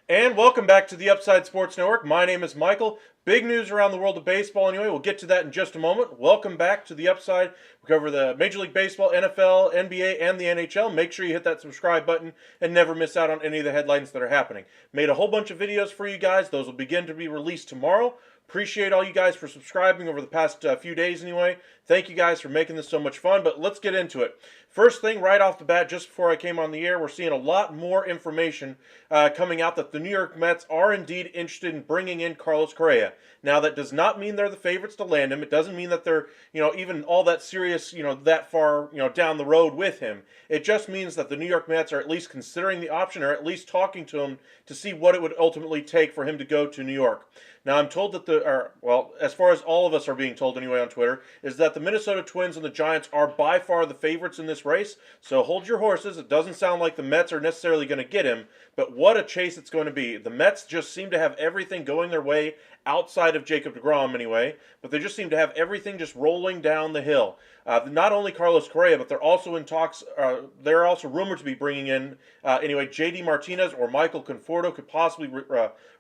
And welcome back to the Upside Sports Network. My name is Michael. Big news around the world of baseball anyway. We'll get to that in just a moment. Welcome back to the Upside. We cover the Major League Baseball, NFL, NBA, and the NHL. Make sure you hit that subscribe button and never miss out on any of the headlines that are happening. Made a whole bunch of videos for you guys. Those will begin to be released tomorrow. Appreciate all you guys for subscribing over the past few days anyway. Thank you guys for making this so much fun, but let's get into it. First thing, right off the bat, just before I came on the air, we're seeing a lot more information coming out that the New York Mets are indeed interested in bringing in Carlos Correa. Now, that does not mean they're the favorites to land him. It doesn't mean that they're, even all that serious, that far, down the road with him. It just means that the New York Mets are at least considering the option or at least talking to him to see what it would ultimately take for him to go to New York. Now, I'm told that as far as all of us are being told anyway on Twitter, is that the Minnesota Twins and the Giants are by far the favorites in this race. So hold your horses. It doesn't sound like the Mets are necessarily going to get him, but what a chase it's going to be. The Mets just seem to have everything going their way outside of Jacob deGrom anyway, but they just seem to have everything just rolling down the hill. Not only Carlos Correa, but they're also in talks. They're also rumored to be bringing in J.D. Martinez or Michael Conforto could possibly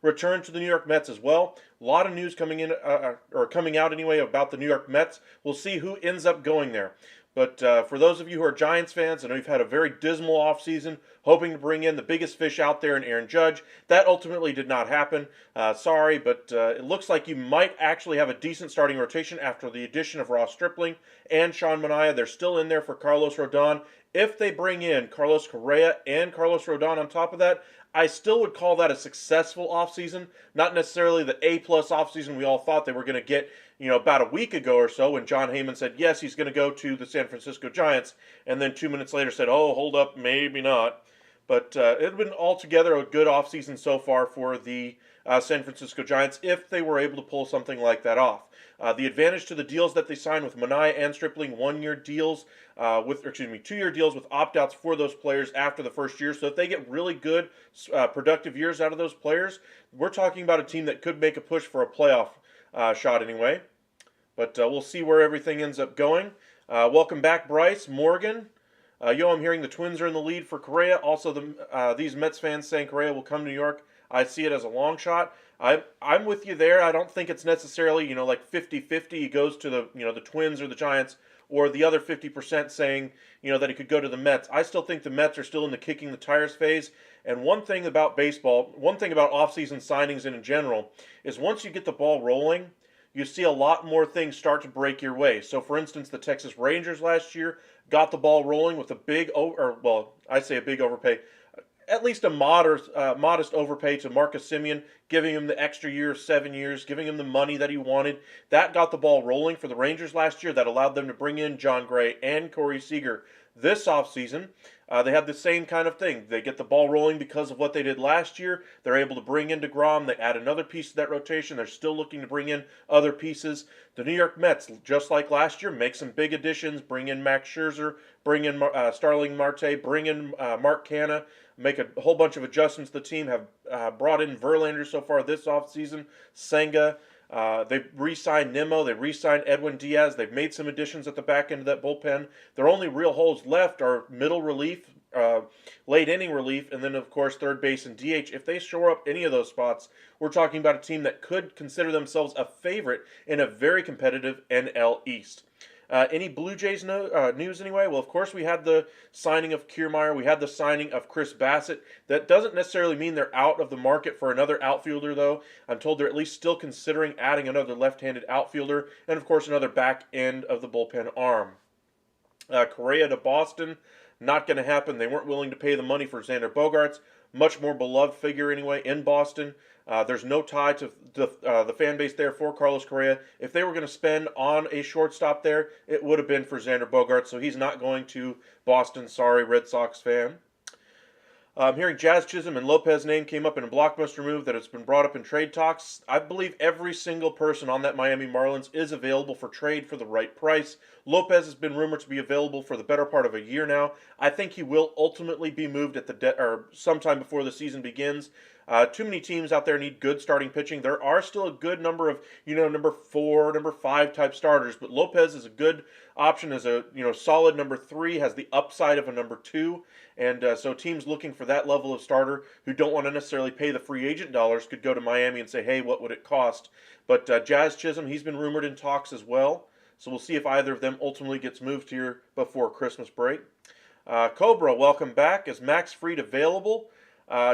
return to the New York Mets as well. A lot of news coming in or coming out anyway about the New York Mets. We'll see who ends up going there. But for those of you who are Giants fans, I know you've had a very dismal offseason, hoping to bring in the biggest fish out there in Aaron Judge. That ultimately did not happen. Sorry, but it looks like you might actually have a decent starting rotation after the addition of Ross Stripling and Sean Manaea. They're still in there for Carlos Rodon. If they bring in Carlos Correa and Carlos Rodon on top of that, I still would call that a successful offseason. Not necessarily the A-plus offseason we all thought they were going to get, about a week ago or so when John Heyman said, yes, he's going to go to the San Francisco Giants, and then 2 minutes later said, oh, hold up, maybe not. But it had been altogether a good offseason so far for the San Francisco Giants if they were able to pull something like that off. The advantage to the deals that they signed with Manaea and Stripling, 2-year deals with opt-outs for those players after the first year. So if they get really good, productive years out of those players, we're talking about a team that could make a push for a playoff shot anyway. But we'll see where everything ends up going. Welcome back, Bryce Morgan. I'm hearing the Twins are in the lead for Correa. Also, these Mets fans saying Correa will come to New York. I see it as a long shot. I'm with you there. I don't think it's necessarily, like 50-50. He goes to the Twins or the Giants, or the other 50% saying, that he could go to the Mets. I still think the Mets are still in the kicking the tires phase. And one thing about baseball, one thing about offseason signings in general, is once you get the ball rolling, you see a lot more things start to break your way. So, for instance, the Texas Rangers last year got the ball rolling with a big, I say a big overpay, at least a modest overpay to Marcus Semien, giving him the extra year, 7 years, giving him the money that he wanted. That got the ball rolling for the Rangers last year. That allowed them to bring in John Gray and Corey Seager this offseason. They have the same kind of thing. They get the ball rolling because of what they did last year. They're able to bring in DeGrom. They add another piece to that rotation. They're still looking to bring in other pieces. The New York Mets, just like last year, make some big additions. Bring in Max Scherzer. Bring in Starling Marte. Bring in Mark Canha. Make a whole bunch of adjustments. The team have brought in Verlander so far this offseason. Senga. They re-signed Nimmo. They re-signed Edwin Diaz. They've made some additions at the back end of that bullpen. Their only real holes left are middle relief, late inning relief, and then, of course, third base and DH. If they shore up any of those spots, we're talking about a team that could consider themselves a favorite in a very competitive NL East. Any Blue Jays news anyway? Well, of course, we had the signing of Kiermaier. We had the signing of Chris Bassett. That doesn't necessarily mean they're out of the market for another outfielder, though. I'm told they're at least still considering adding another left-handed outfielder and, of course, another back end of the bullpen arm. Correa to Boston, not going to happen. They weren't willing to pay the money for Xander Bogaerts. Much more beloved figure anyway in Boston. There's no tie to the fan base there for Carlos Correa. If they were going to spend on a shortstop there, it would have been for Xander Bogaerts, so he's not going to Boston. Sorry, Red Sox fan. I'm hearing Jazz Chisholm and Lopez name came up in a blockbuster move that has been brought up in trade talks. I believe every single person on that Miami Marlins is available for trade for the right price. Lopez has been rumored to be available for the better part of a year now. I think he will ultimately be moved at sometime before the season begins. Too many teams out there need good starting pitching. There are still a good number of, number 4, number 5 type starters, but Lopez is a good option as a, solid number 3, has the upside of a number 2. And so teams looking for that level of starter who don't want to necessarily pay the free agent dollars could go to Miami and say, hey, what would it cost? But Jazz Chisholm, he's been rumored in talks as well. So we'll see if either of them ultimately gets moved here before Christmas break. Cobra, welcome back. Is Max Fried available?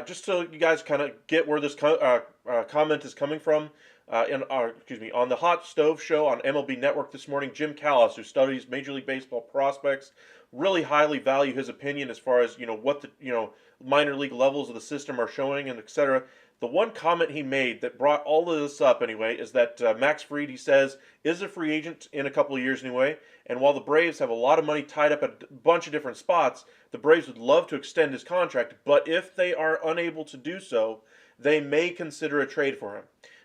Just so you guys kind of get where this comment is coming from, on the Hot Stove Show on MLB Network this morning, Jim Callis, who studies Major League Baseball prospects, really highly value his opinion as far as what the minor league levels of the system are showing and etc. The one comment he made that brought all of this up anyway is that Max Fried, he says, is a free agent in a couple of years anyway. And while the Braves have a lot of money tied up at a bunch of different spots, the Braves would love to extend his contract. But if they are unable to do so, they may consider a trade for him.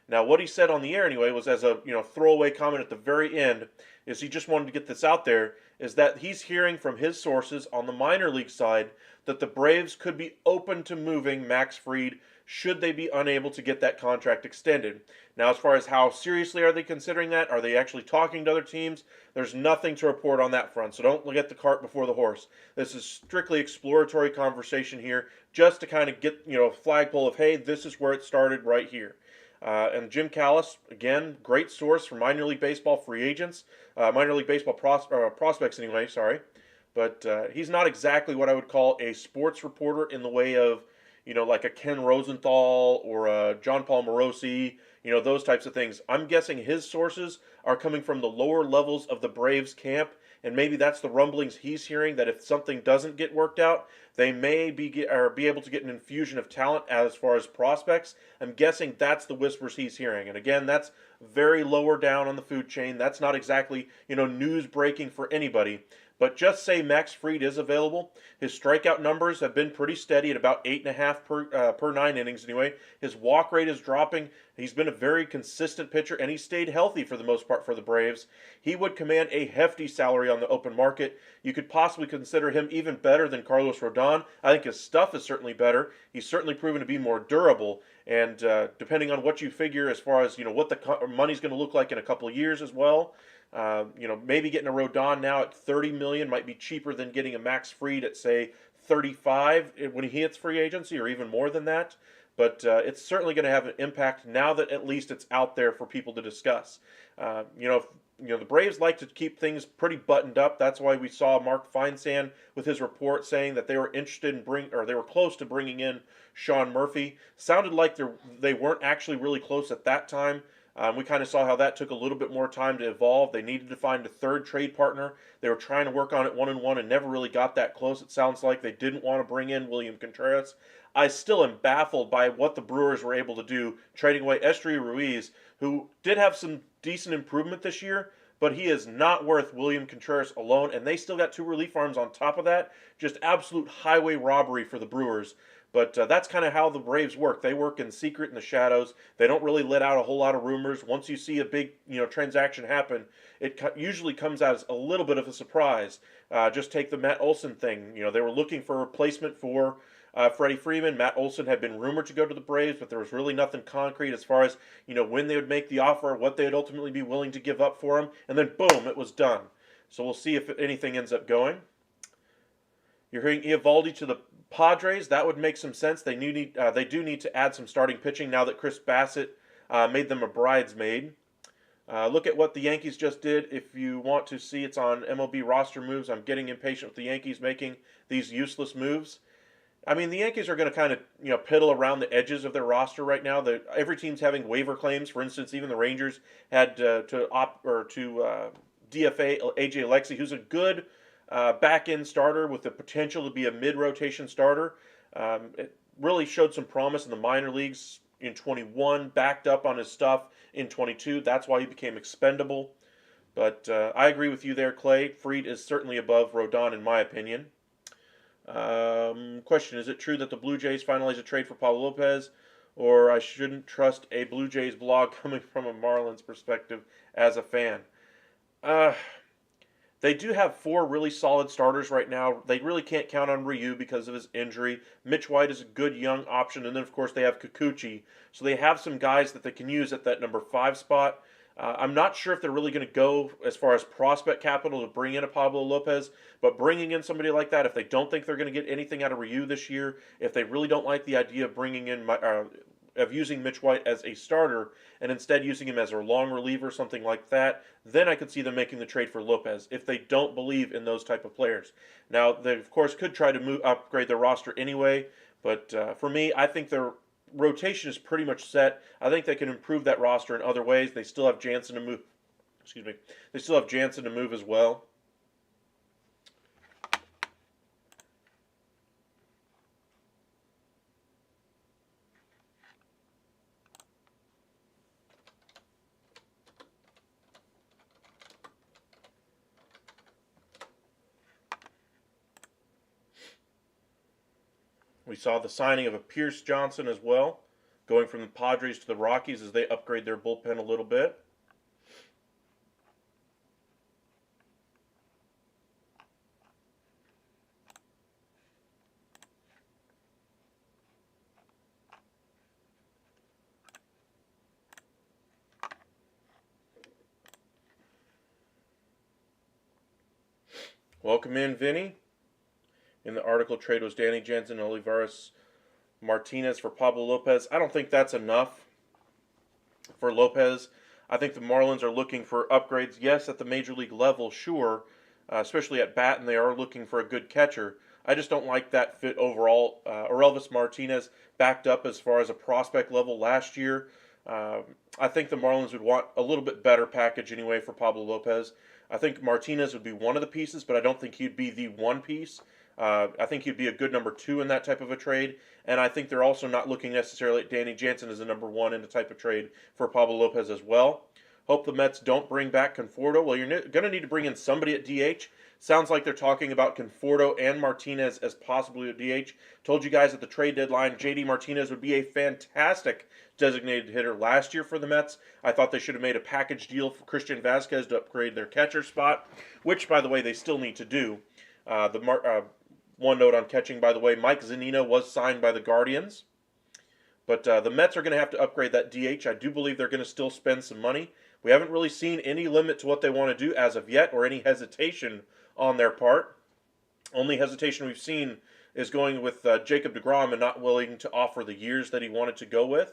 Now, what he said on the air anyway was as a throwaway comment at the very end, is he just wanted to get this out there, is that he's hearing from his sources on the minor league side that the Braves could be open to moving Max Fried should they be unable to get that contract extended. Now, as far as how seriously are they considering that, are they actually talking to other teams? There's nothing to report on that front, so don't get the cart before the horse. This is strictly exploratory conversation here, just to kind of get a flagpole of, hey, this is where it started right here. And Jim Callis, again, great source for minor league baseball free agents, minor league baseball prospects anyway, sorry. But he's not exactly what I would call a sports reporter in the way of, like a Ken Rosenthal or a John Paul Morosi, those types of things. I'm guessing his sources are coming from the lower levels of the Braves camp, and maybe that's the rumblings he's hearing, that if something doesn't get worked out, they may be able to get an infusion of talent as far as prospects. I'm guessing that's the whispers he's hearing. And again, that's very lower down on the food chain. That's not exactly, news breaking for anybody. But just say Max Fried is available. His strikeout numbers have been pretty steady at about 8.5 per 9 innings anyway. His walk rate is dropping. He's been a very consistent pitcher, and he stayed healthy for the most part for the Braves. He would command a hefty salary on the open market. You could possibly consider him even better than Carlos Rodon. I think his stuff is certainly better. He's certainly proven to be more durable. And depending on what you figure as far as what the money's going to look like in a couple of years as well, maybe getting a Rodon now at $30 million might be cheaper than getting a Max Fried at say 35 when he hits free agency, or even more than that. But it's certainly going to have an impact now that at least it's out there for people to discuss. The Braves like to keep things pretty buttoned up. That's why we saw Mark Feinsand with his report saying that they were interested in they were close to bringing in Sean Murphy. Sounded like they weren't actually really close at that time. We kind of saw how that took a little bit more time to evolve. They needed to find a third trade partner. They were trying to work on it one-on-one and never really got that close. It sounds like they didn't want to bring in William Contreras. I still am baffled by what the Brewers were able to do, trading away Esteury Ruiz, who did have some decent improvement this year, but he is not worth William Contreras alone, and they still got 2 relief arms on top of that. Just absolute highway robbery for the Brewers. But that's kind of how the Braves work. They work in secret in the shadows. They don't really let out a whole lot of rumors. Once you see a big transaction happen, it usually comes out as a little bit of a surprise. Just take the Matt Olson thing. They were looking for a replacement for Freddie Freeman. Matt Olson had been rumored to go to the Braves, but there was really nothing concrete as far as when they would make the offer, what they would ultimately be willing to give up for him. And then boom, it was done. So we'll see if anything ends up going. You're hearing Eovaldi to the Padres. That would make some sense. They do need to add some starting pitching now that Chris Bassett made them a bridesmaid. Look at what the Yankees just did. If you want to see, it's on MLB roster moves. I'm getting impatient with the Yankees making these useless moves. I mean, the Yankees are going to kind of piddle around the edges of their roster right now. Every team's having waiver claims. For instance, even the Rangers had to DFA AJ Alexy, who's a good back-end starter with the potential to be a mid-rotation starter. It really showed some promise in the minor leagues in 21, backed up on his stuff in 22. That's why he became expendable. But I agree with you there, Clay. Fried is certainly above Rodon in my opinion. Question, is it true that the Blue Jays finalized a trade for Pablo Lopez? Or I shouldn't trust a Blue Jays blog coming from a Marlins perspective as a fan? They do have four really solid starters right now. They really can't count on Ryu because of his injury. Mitch White is a good young option, and then of course they have Kikuchi. So they have some guys that they can use at that number 5 spot. I'm not sure if they're really going to go as far as prospect capital to bring in a Pablo Lopez, but bringing in somebody like that, if they don't think they're going to get anything out of Ryu this year, if they really don't like the idea of bringing in of using Mitch White as a starter and instead using him as a long reliever, something like that, then I could see them making the trade for Lopez if they don't believe in those type of players. Now, they of course could try to upgrade their roster anyway, but for me, I think their rotation is pretty much set. I think they can improve that roster in other ways. They still have Jansen to move. Excuse me. They still have Jansen to move as well. We saw the signing of a Pierce Johnson as well, going from the Padres to the Rockies as they upgrade their bullpen a little bit. Welcome in, Vinny. In the article, trade was Danny Jansen and Olivares Martinez for Pablo Lopez. I don't think that's enough for Lopez. I think the Marlins are looking for upgrades. Yes, at the major league level, sure, especially at bat, and they are looking for a good catcher. I just don't like that fit overall. Orelvis Martinez backed up as far as a prospect level last year. I think the Marlins would want a little bit better package anyway for Pablo Lopez. I think Martinez would be one of the pieces, but I don't think he'd be the one piece. I think he'd be a good number 2 in that type of a trade, and I think they're also not looking necessarily at Danny Jansen as a number 1 in the type of trade for Pablo Lopez as well. Hope the Mets don't bring back Conforto. Well, you're going to need to bring in somebody at DH. Sounds like they're talking about Conforto and Martinez as possibly at DH. Told you guys at the trade deadline, JD Martinez would be a fantastic designated hitter last year for the Mets. I thought they should have made a package deal for Christian Vasquez to upgrade their catcher spot, which, by the way, they still need to do. One note on catching, by the way, Mike Zunino was signed by the Guardians. But the Mets are going to have to upgrade that DH. I do believe they're going to still spend some money. We haven't really seen any limit to what they want to do as of yet, or any hesitation on their part. Only hesitation we've seen is going with Jacob deGrom and not willing to offer the years that he wanted to go with.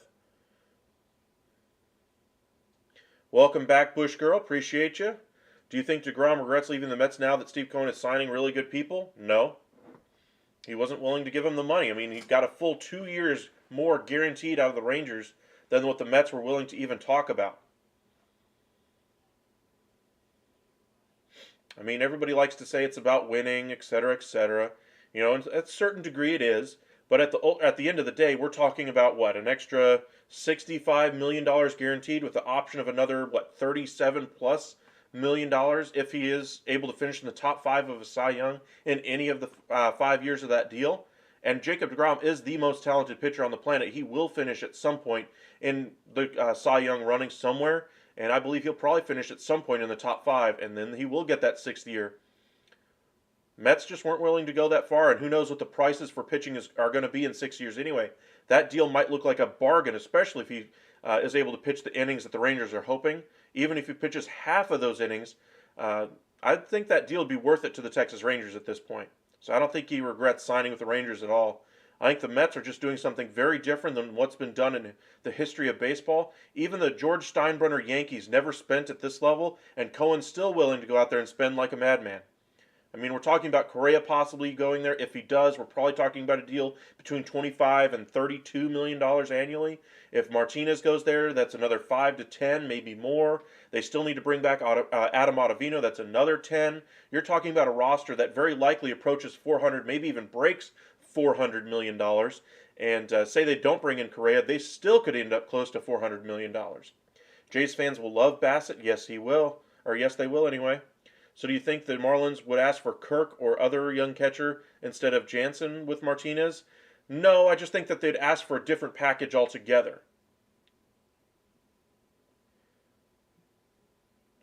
Welcome back, Bush Girl. Appreciate you. Do you think deGrom regrets leaving the Mets now that Steve Cohen is signing really good people? No. He wasn't willing to give him the money. I mean, he got a full 2 years more guaranteed out of the Rangers than what the Mets were willing to even talk about. I mean, everybody likes to say it's about winning, etc., etc. You know, and at a certain degree it is. But at the end of the day, we're talking about what, an extra $65 million guaranteed with the option of another, what, $37 plus million if he is able to finish in the top 5 of a Cy Young in any of the 5 years of that deal. And Jacob deGrom is the most talented pitcher on the planet. He will finish at some point in the Cy Young running somewhere, and I believe he'll probably finish at some point in the top 5, and then he will get that 6th year. Mets just weren't willing to go that far, and who knows what the prices for pitching are going to be in 6 years anyway. That deal might look like a bargain, especially if he is able to pitch the innings that the Rangers are hoping. Even if he pitches half of those innings, I think that deal would be worth it to the Texas Rangers at this point. So I don't think he regrets signing with the Rangers at all. I think the Mets are just doing something very different than what's been done in the history of baseball. Even the George Steinbrenner Yankees never spent at this level, and Cohen's still willing to go out there and spend like a madman. I mean, we're talking about Correa possibly going there. If he does, we're probably talking about a deal between $25 and $32 million annually. If Martinez goes there, that's another 5 to 10, maybe more. They still need to bring back Adam Ottavino. That's another 10. You're talking about a roster that very likely approaches 400, maybe even breaks $400 million. And say they don't bring in Correa, they still could end up close to $400 million. Jays fans will love Bassett. Yes, he will. Or yes, they will anyway. So do you think the Marlins would ask for Kirk or other young catcher instead of Jansen with Martinez? No, I just think that they'd ask for a different package altogether.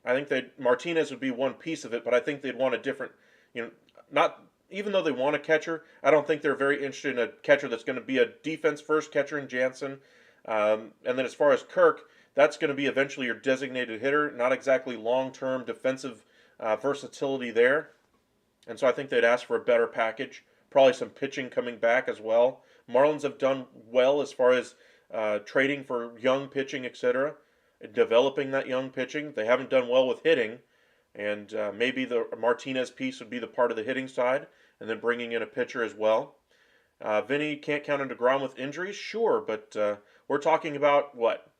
I think that Martinez would be one piece of it, but I think they'd want a different, not even though they want a catcher, I don't think they're very interested in a catcher that's going to be a defense first catcher in Jansen. And then as far as Kirk, that's going to be eventually your designated hitter, not exactly long term defensive versatility there. And so I think they'd ask for a better package, probably some pitching coming back as well. Marlins have done well as far as trading for young pitching, etc., developing that young pitching. They haven't done well with hitting, and maybe the Martinez piece would be the part of the hitting side, and then bringing in a pitcher as well. Vinny can't count on DeGrom with injuries, sure, but we're talking about what,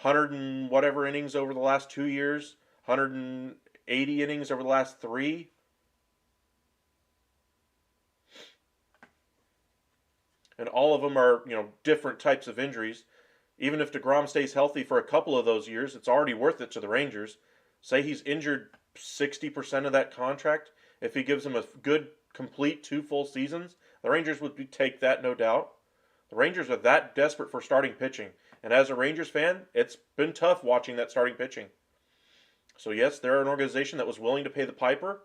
100 and whatever innings over the last 2 years, 180 innings over the last 3. And all of them are, different types of injuries. Even if DeGrom stays healthy for a couple of those years, it's already worth it to the Rangers. Say he's injured 60% of that contract. If he gives them a good, complete 2 full seasons, the Rangers would take that, no doubt. The Rangers are that desperate for starting pitching. And as a Rangers fan, it's been tough watching that starting pitching. So yes, they're an organization that was willing to pay the piper.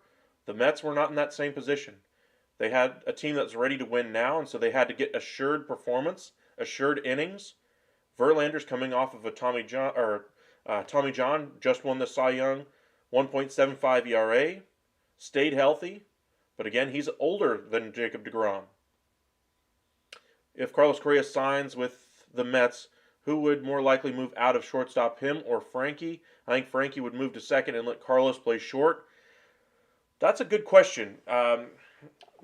The Mets were not in that same position. They had a team that's ready to win now, and so they had to get assured performance, assured innings. Verlander's coming off of a Tommy John just won the Cy Young, 1.75 ERA, stayed healthy, but again, he's older than Jacob deGrom. If Carlos Correa signs with the Mets, who would more likely move out of shortstop, him or Frankie? I think Frankie would move to second and let Carlos play short. That's a good question.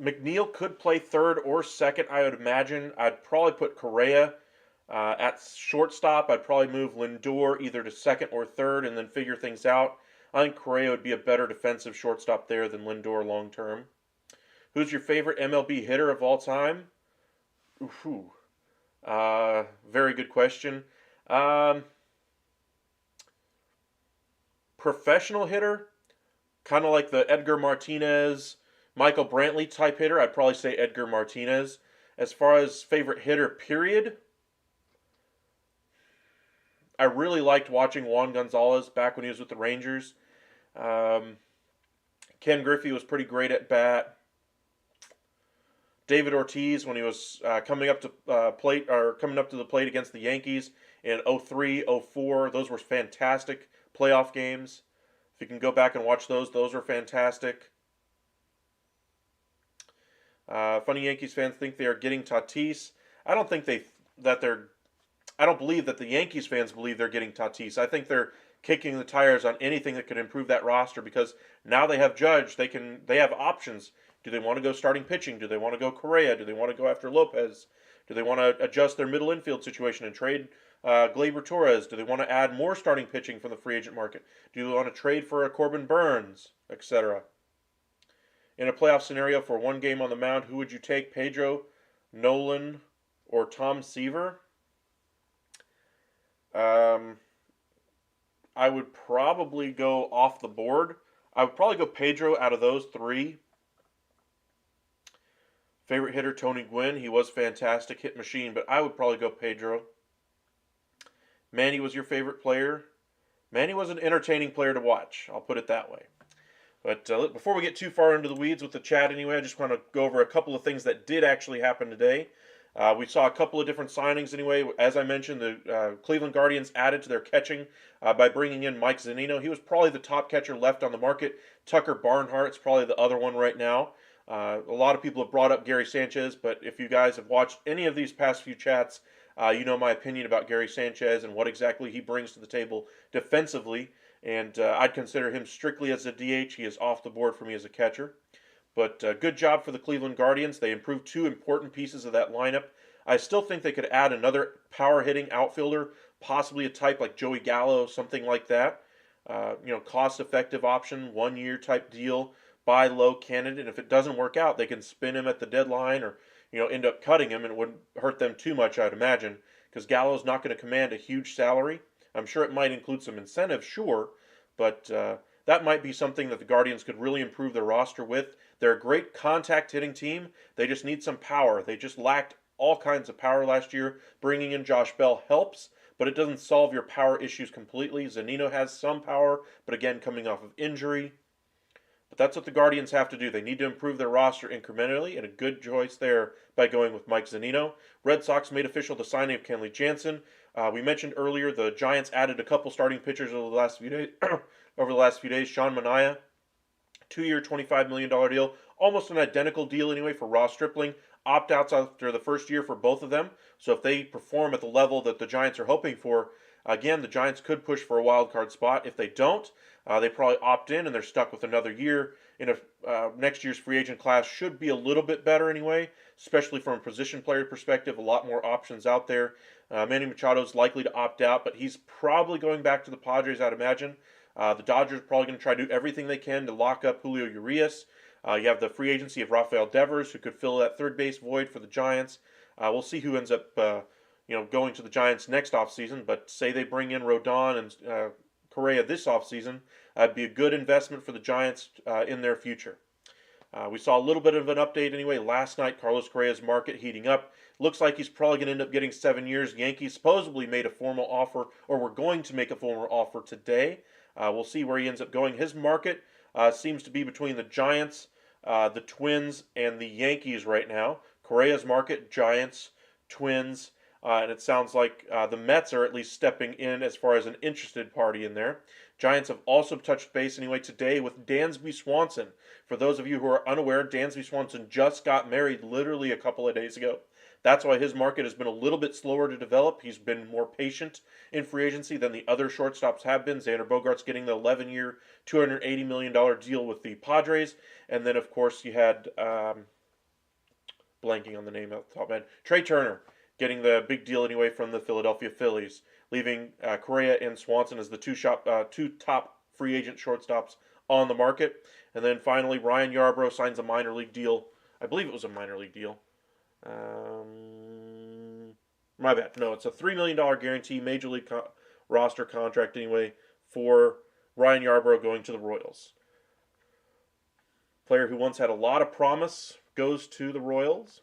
McNeil could play third or second, I would imagine. I'd probably put Correa at shortstop. I'd probably move Lindor either to second or third and then figure things out. I think Correa would be a better defensive shortstop there than Lindor long term. Who's your favorite MLB hitter of all time? Ooh, very good question. Professional hitter, kind of like the Edgar Martinez, Michael Brantley type hitter, I'd probably say Edgar Martinez. As far as favorite hitter, period, I really liked watching Juan Gonzalez back when he was with the Rangers. Ken Griffey was pretty great at bat. David Ortiz, when he was coming up to the plate against the Yankees in 03, 04, those were fantastic playoff games. If you can go back and watch those were fantastic. Funny Yankees fans think they are getting Tatis. I don't believe that the Yankees fans believe they're getting Tatis. I think they're kicking the tires on anything that could improve that roster because now they have Judge. They have options. Do they want to go starting pitching? Do they want to go Correa? Do they want to go after Lopez? Do they want to adjust their middle infield situation and trade Gleyber Torres? Do they want to add more starting pitching from the free agent market? Do they want to trade for a Corbin Burns, etc.? In a playoff scenario for one game on the mound, who would you take, Pedro, Nolan, or Tom Seaver? I would probably go off the board. I would probably go Pedro out of those 3. Favorite hitter, Tony Gwynn. He was fantastic, hit machine, but I would probably go Pedro. Manny was your favorite player. Manny was an entertaining player to watch. I'll put it that way. But before we get too far into the weeds with the chat anyway, I just want to go over a couple of things that did actually happen today. We saw a couple of different signings anyway. As I mentioned, the Cleveland Guardians added to their catching by bringing in Mike Zunino. He was probably the top catcher left on the market. Tucker Barnhart's probably the other one right now. A lot of people have brought up Gary Sanchez, but if you guys have watched any of these past few chats, you know my opinion about Gary Sanchez and what exactly he brings to the table defensively. And I'd consider him strictly as a DH. He is off the board for me as a catcher. But good job for the Cleveland Guardians. They improved 2 important pieces of that lineup. I still think they could add another power-hitting outfielder, possibly a type like Joey Gallo, something like that. Cost-effective option, 1-year type deal, buy low candidate. And if it doesn't work out, they can spin him at the deadline or end up cutting him, and it wouldn't hurt them too much, I'd imagine, because Gallo's not going to command a huge salary. I'm sure it might include some incentive, sure, but that might be something that the Guardians could really improve their roster with. They're a great contact hitting team. They just need some power. They just lacked all kinds of power last year. Bringing in Josh Bell helps, but it doesn't solve your power issues completely. Zunino has some power, but again, coming off of injury. But that's what the Guardians have to do. They need to improve their roster incrementally, and a good choice there by going with Mike Zunino. Red Sox made official the signing of Kenley Jansen. We mentioned earlier the Giants added a couple starting pitchers over the last few days. Sean Manaea, 2-year, $25 million deal, almost an identical deal anyway for Ross Stripling. Opt-outs after the first year for both of them. So if they perform at the level that the Giants are hoping for, again, the Giants could push for a wild card spot. If they don't, they probably opt in and they're stuck with another year. Next year's free agent class should be a little bit better anyway, especially from a position player perspective. A lot more options out there. Manny Machado is likely to opt out, but he's probably going back to the Padres, I'd imagine. The Dodgers are probably going to try to do everything they can to lock up Julio Urias. You have the free agency of Rafael Devers, who could fill that third base void for the Giants. We'll see who ends up going to the Giants next offseason, but say they bring in Rodon and Correa this offseason, it'd be a good investment for the Giants in their future. We saw a little bit of an update anyway last night. Carlos Correa's market heating up. Looks like he's probably going to end up getting 7 years. Yankees supposedly made a formal offer, or were going to make a formal offer today. We'll see where he ends up going. His market seems to be between the Giants, the Twins, and the Yankees right now. Correa's market, Giants, Twins, and it sounds like the Mets are at least stepping in as far as an interested party in there. Giants have also touched base anyway today with Dansby Swanson. For those of you who are unaware, Dansby Swanson just got married literally a couple of days ago. That's why his market has been a little bit slower to develop. He's been more patient in free agency than the other shortstops have been. Xander Bogaerts getting the 11-year, $280 million deal with the Padres. And then, of course, you had, blanking on the name off the top of my head, Trey Turner getting the big deal anyway from the Philadelphia Phillies, leaving Correa and Swanson as the two top free agent shortstops on the market. And then finally, Ryan Yarbrough signs a minor league deal. I believe it was a minor league deal. My bad. No, it's a $3 million guarantee major league roster contract anyway for Ryan Yarbrough going to the Royals. Player who once had a lot of promise goes to the Royals.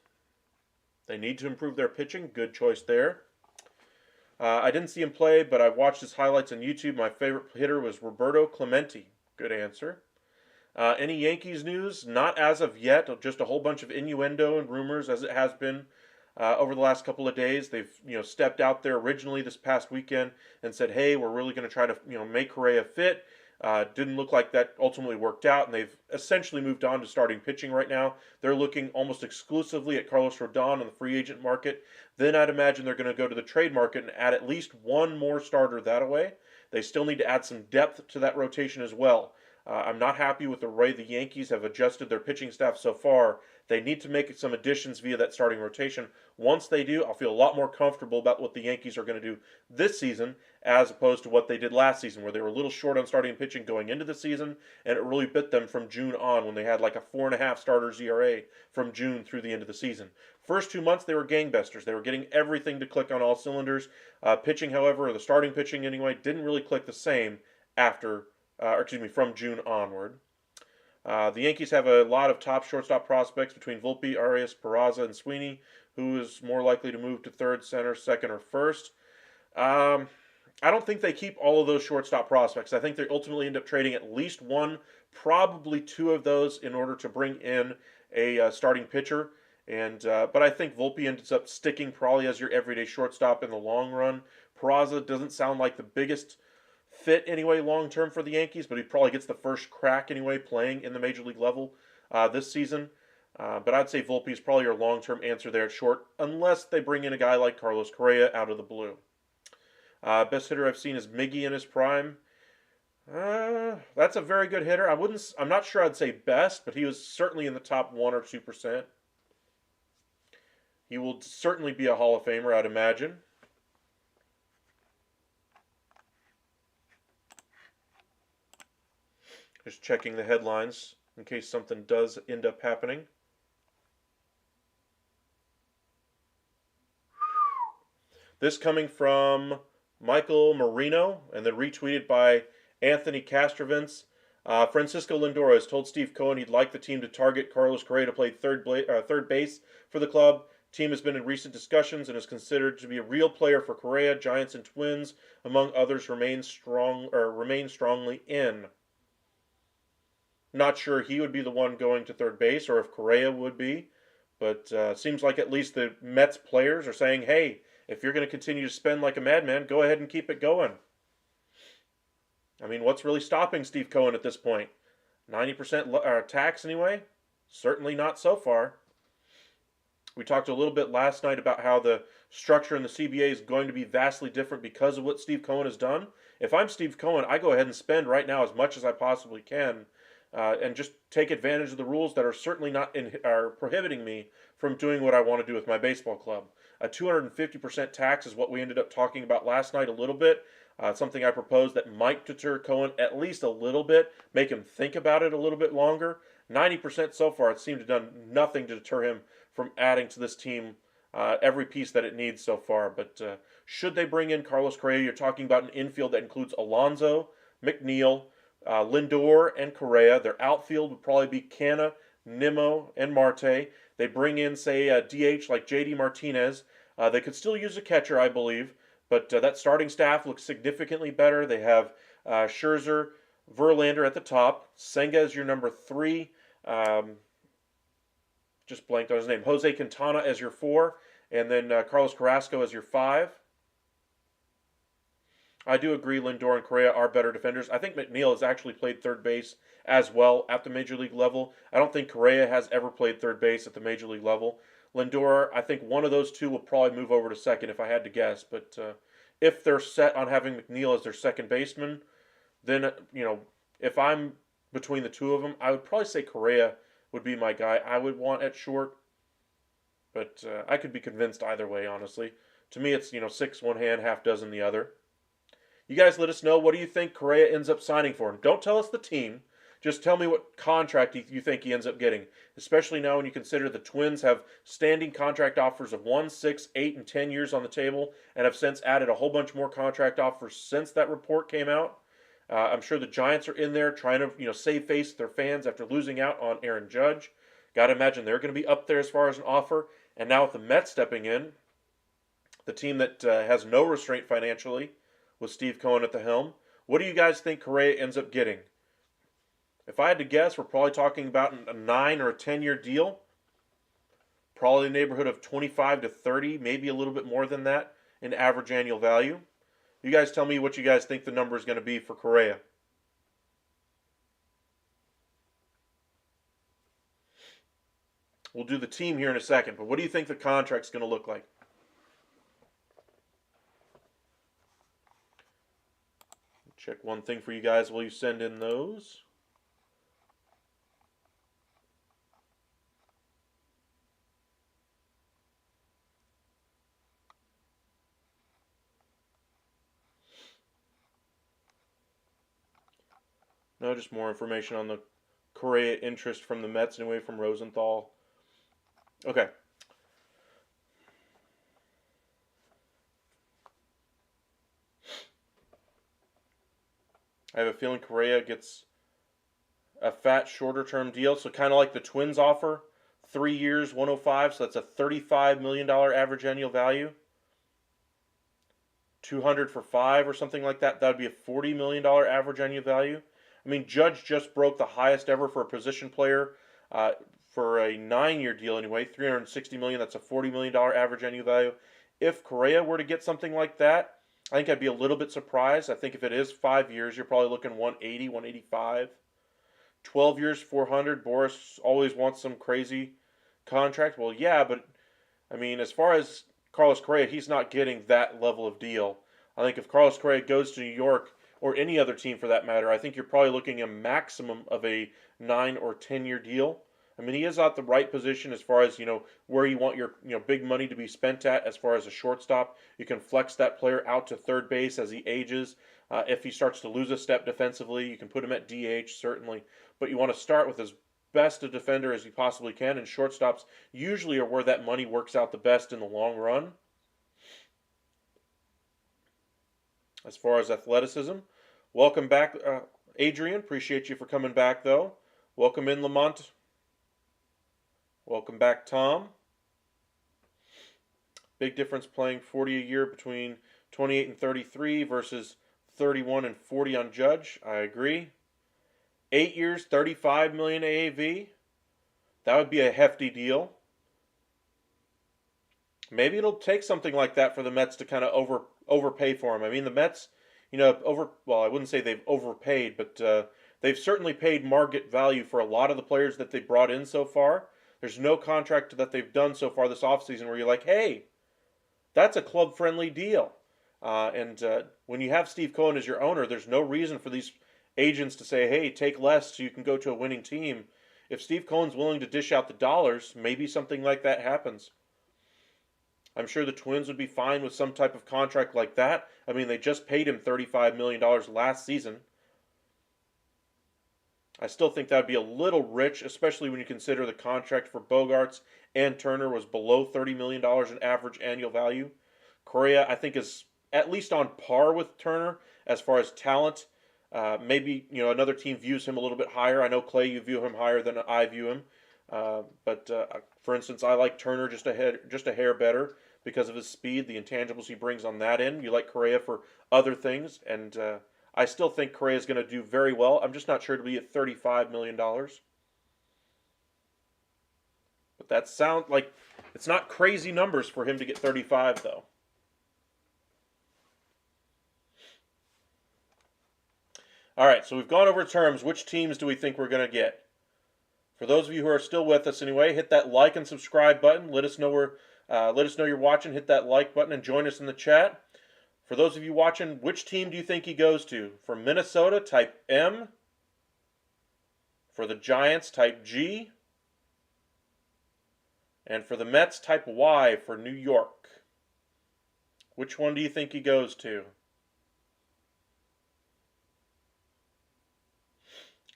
They need to improve their pitching. Good choice there. I didn't see him play, but I watched his highlights on YouTube. My favorite hitter was Roberto Clemente. Good answer. Any Yankees news? Not as of yet. Just a whole bunch of innuendo and rumors, as it has been over the last couple of days. They've stepped out there originally this past weekend and said, "Hey, we're really going to try to make Correa fit." Didn't look like that ultimately worked out, and they've essentially moved on to starting pitching right now. They're looking almost exclusively at Carlos Rodon in the free agent market. Then I'd imagine they're going to go to the trade market and add at least one more starter that way. They still need to add some depth to that rotation as well. I'm not happy with the way the Yankees have adjusted their pitching staff so far. They need to make some additions via that starting rotation. Once they do, I'll feel a lot more comfortable about what the Yankees are going to do this season as opposed to what they did last season, where they were a little short on starting pitching going into the season, and it really bit them from June on when they had like a 4.5 starters ERA from June through the end of the season. First 2 months, they were gangbusters. They were getting everything to click on all cylinders. Pitching, however, or the starting pitching anyway, didn't really click the same from June onward. The Yankees have a lot of top shortstop prospects between Volpe, Arias, Peraza, and Sweeney, who is more likely to move to third, center, second, or first. I don't think they keep all of those shortstop prospects. I think they ultimately end up trading at least one, probably two of those in order to bring in a starting pitcher. But I think Volpe ends up sticking probably as your everyday shortstop in the long run. Peraza doesn't sound like the biggest fit anyway long term for the Yankees, but he probably gets the first crack anyway playing in the major league level this season. But I'd say Volpe is probably your long term answer there at short, unless they bring in a guy like Carlos Correa out of the blue. Best hitter I've seen is Miggy in his prime. That's a very good hitter. I'm not sure I'd say best, but he was certainly in the top 1 or 2%. He will certainly be a Hall of Famer, I'd imagine. Just checking the headlines in case something does end up happening. This coming from Michael Marino and then retweeted by Anthony Castrovins. Francisco Lindor has told Steve Cohen he'd like the team to target Carlos Correa to play third base for the club. Team has been in recent discussions and is considered to be a real player for Correa. Giants and Twins, among others, remain strongly in. Not sure he would be the one going to third base or if Correa would be, but seems like at least the Mets players are saying, hey, if you're going to continue to spend like a madman, go ahead and keep it going. I mean, what's really stopping Steve Cohen at this point? 90% tax anyway? Certainly not so far. We talked a little bit last night about how the structure in the CBA is going to be vastly different because of what Steve Cohen has done. If I'm Steve Cohen, I go ahead and spend right now as much as I possibly can and just take advantage of the rules that are certainly not are prohibiting me from doing what I want to do with my baseball club. A 250% tax is what we ended up talking about last night a little bit. Something I proposed that might deter Cohen at least a little bit, make him think about it a little bit longer. 90% so far, it seemed to have done nothing to deter him from adding to this team every piece that it needs so far. But should they bring in Carlos Correa, you're talking about an infield that includes Alonso, McNeil, Lindor, and Correa. Their outfield would probably be Canna, Nimmo, and Marte. They bring in, say, a DH like J.D. Martinez. They could still use a catcher, I believe, but that starting staff looks significantly better. They have Scherzer, Verlander at the top. Senga is your number 3. Just blanked on his name. Jose Quintana as your 4. And then Carlos Carrasco as your 5. I do agree Lindor and Correa are better defenders. I think McNeil has actually played third base as well at the major league level. I don't think Correa has ever played third base at the major league level. Lindor, I think one of those two will probably move over to second if I had to guess. But if they're set on having McNeil as their second baseman, then, if I'm between the two of them, I would probably say Correa would be my guy I would want at short. But I could be convinced either way, honestly. To me, it's, 6 one hand, half dozen the other. You guys let us know, what do you think Correa ends up signing for? Don't tell us the team. Just tell me what contract you think he ends up getting, especially now when you consider the Twins have standing contract offers of 1, 6, 8, and 10 years on the table and have since added a whole bunch more contract offers since that report came out. I'm sure the Giants are in there trying to save face with their fans after losing out on Aaron Judge. Got to imagine they're going to be up there as far as an offer. And now with the Mets stepping in, the team that has no restraint financially, with Steve Cohen at the helm. What do you guys think Correa ends up getting? If I had to guess, we're probably talking about a 9 or a 10-year deal. Probably in the neighborhood of 25 to 30, maybe a little bit more than that in average annual value. You guys tell me what you guys think the number is going to be for Correa. We'll do the team here in a second, but what do you think the contract's going to look like? Check one thing for you guys while you send in those. No, just more information on the Correa interest from the Mets anyway, from Rosenthal. Okay. I have a feeling Correa gets a fat, shorter-term deal, so kind of like the Twins offer, 3 years, 105, so that's a $35 million average annual value. 200 for 5 or something like that, that would be a $40 million average annual value. I mean, Judge just broke the highest ever for a position player for a 9-year deal anyway, $360 million, that's a $40 million average annual value. If Correa were to get something like that, I think I'd be a little bit surprised. I think if it is 5 years, you're probably looking 180, 185. 12 years, 400. Boris always wants some crazy contract. Well, yeah, but I mean, as far as Carlos Correa, he's not getting that level of deal. I think if Carlos Correa goes to New York, or any other team for that matter, I think you're probably looking at a maximum of a 9 or 10-year deal. I mean, he is at the right position as far as, where you want your, big money to be spent at as far as a shortstop. You can flex that player out to third base as he ages. If he starts to lose a step defensively, you can put him at DH, certainly. But you want to start with as best a defender as you possibly can, and shortstops usually are where that money works out the best in the long run. As far as athleticism, welcome back, Adrian. Appreciate you for coming back, though. Welcome in, Lamont. Welcome back, Tom. Big difference playing 40 a year between 28 and 33 versus 31 and 40 on Judge. I agree. 8 years, 35 million AAV. That would be a hefty deal. Maybe it'll take something like that for the Mets to kind of overpay for him. I mean, the Mets, well, I wouldn't say they've overpaid, but they've certainly paid market value for a lot of the players that they brought in so far. There's no contract that they've done so far this offseason where you're like, hey, that's a club-friendly deal. And when you have Steve Cohen as your owner, there's no reason for these agents to say, hey, take less so you can go to a winning team. If Steve Cohen's willing to dish out the dollars, maybe something like that happens. I'm sure the Twins would be fine with some type of contract like that. I mean, they just paid him $35 million last season. I still think that would be a little rich, especially when you consider the contract for Bogarts and Turner was below $30 million in average annual value. Correa, I think, is at least on par with Turner as far as talent. Maybe another team views him a little bit higher. I know, Clay, you view him higher than I view him. But for instance, I like Turner just a hair better because of his speed, the intangibles he brings on that end. You like Correa for other things, and I still think Correa is going to do very well. I'm just not sure to be at $35 million. But that sounds like it's not crazy numbers for him to get 35, though. All right, so we've gone over terms. Which teams do we think we're going to get? For those of you who are still with us anyway, hit that like and subscribe button. Let us know you're watching. Hit that like button and join us in the chat. For those of you watching, which team do you think he goes to? For Minnesota, type M. For the Giants, type G. And for the Mets, type Y for New York. Which one do you think he goes to?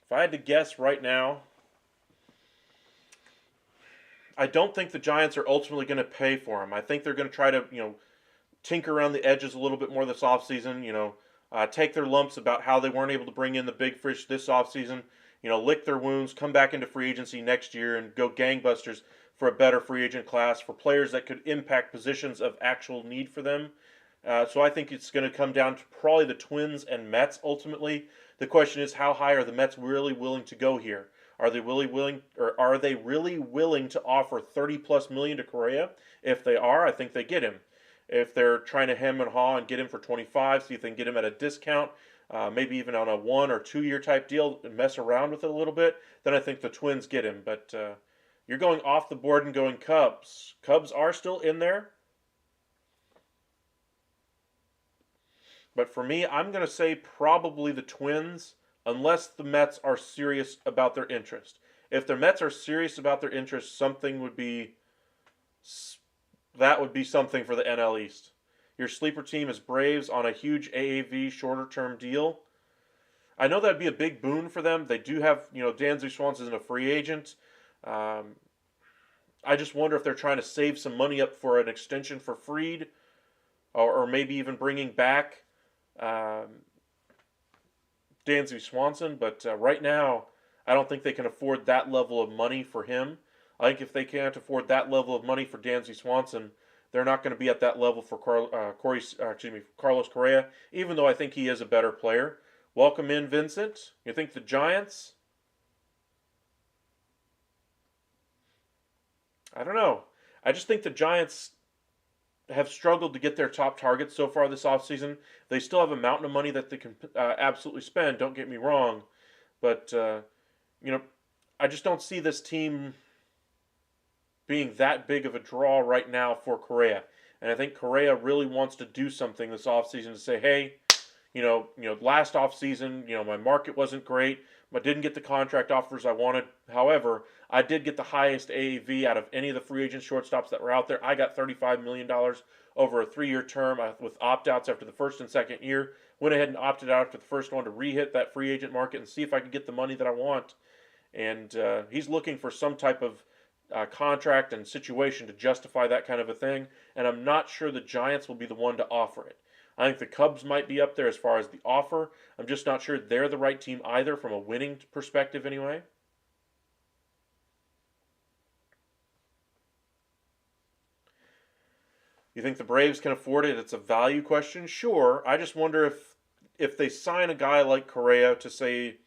If I had to guess right now, I don't think the Giants are ultimately going to pay for him. I think they're going to try to, tinker around the edges a little bit more this offseason, take their lumps about how they weren't able to bring in the big fish this offseason, lick their wounds, come back into free agency next year and go gangbusters for a better free agent class for players that could impact positions of actual need for them. So I think it's going to come down to probably the Twins and Mets ultimately. The question is, how high are the Mets really willing to go here? Are they really willing to offer $30+ million to Correa? If they are, I think they get him. If they're trying to hem and haw and get him for 25, see if they can get him at a discount, maybe even on a 1 or 2 year type deal, and mess around with it a little bit, then I think the Twins get him. But you're going off the board and going Cubs. Cubs are still in there. But for me, I'm going to say probably the Twins, unless the Mets are serious about their interest. If the Mets are serious about their interest, that would be something for the NL East. Your sleeper team is Braves on a huge AAV shorter-term deal. I know that'd be a big boon for them. They do have, Dansby Swanson a free agent. I just wonder if they're trying to save some money up for an extension for Fried, or maybe even bringing back Dansby Swanson. But right now, I don't think they can afford that level of money for him. I think if they can't afford that level of money for Dansby Swanson, they're not going to be at that level for Carlos Correa, even though I think he is a better player. Welcome in, Vincent. You think the Giants? I don't know. I just think the Giants have struggled to get their top targets so far this offseason. They still have a mountain of money that they can absolutely spend, don't get me wrong. But, I just don't see this team being that big of a draw right now for Correa. And I think Correa really wants to do something this offseason to say, hey, last offseason, my market wasn't great. I didn't get the contract offers I wanted. However, I did get the highest AAV out of any of the free agent shortstops that were out there. I got $35 million over a 3-year term with opt-outs after the first and second year. Went ahead and opted out after the first one to re-hit that free agent market and see if I could get the money that I want. And he's looking for some type of contract and situation to justify that kind of a thing. And I'm not sure the Giants will be the one to offer it. I think the Cubs might be up there as far as the offer. I'm just not sure they're the right team either from a winning perspective anyway. You think the Braves can afford it? It's a value question, sure. I just wonder if they sign a guy like Correa to say,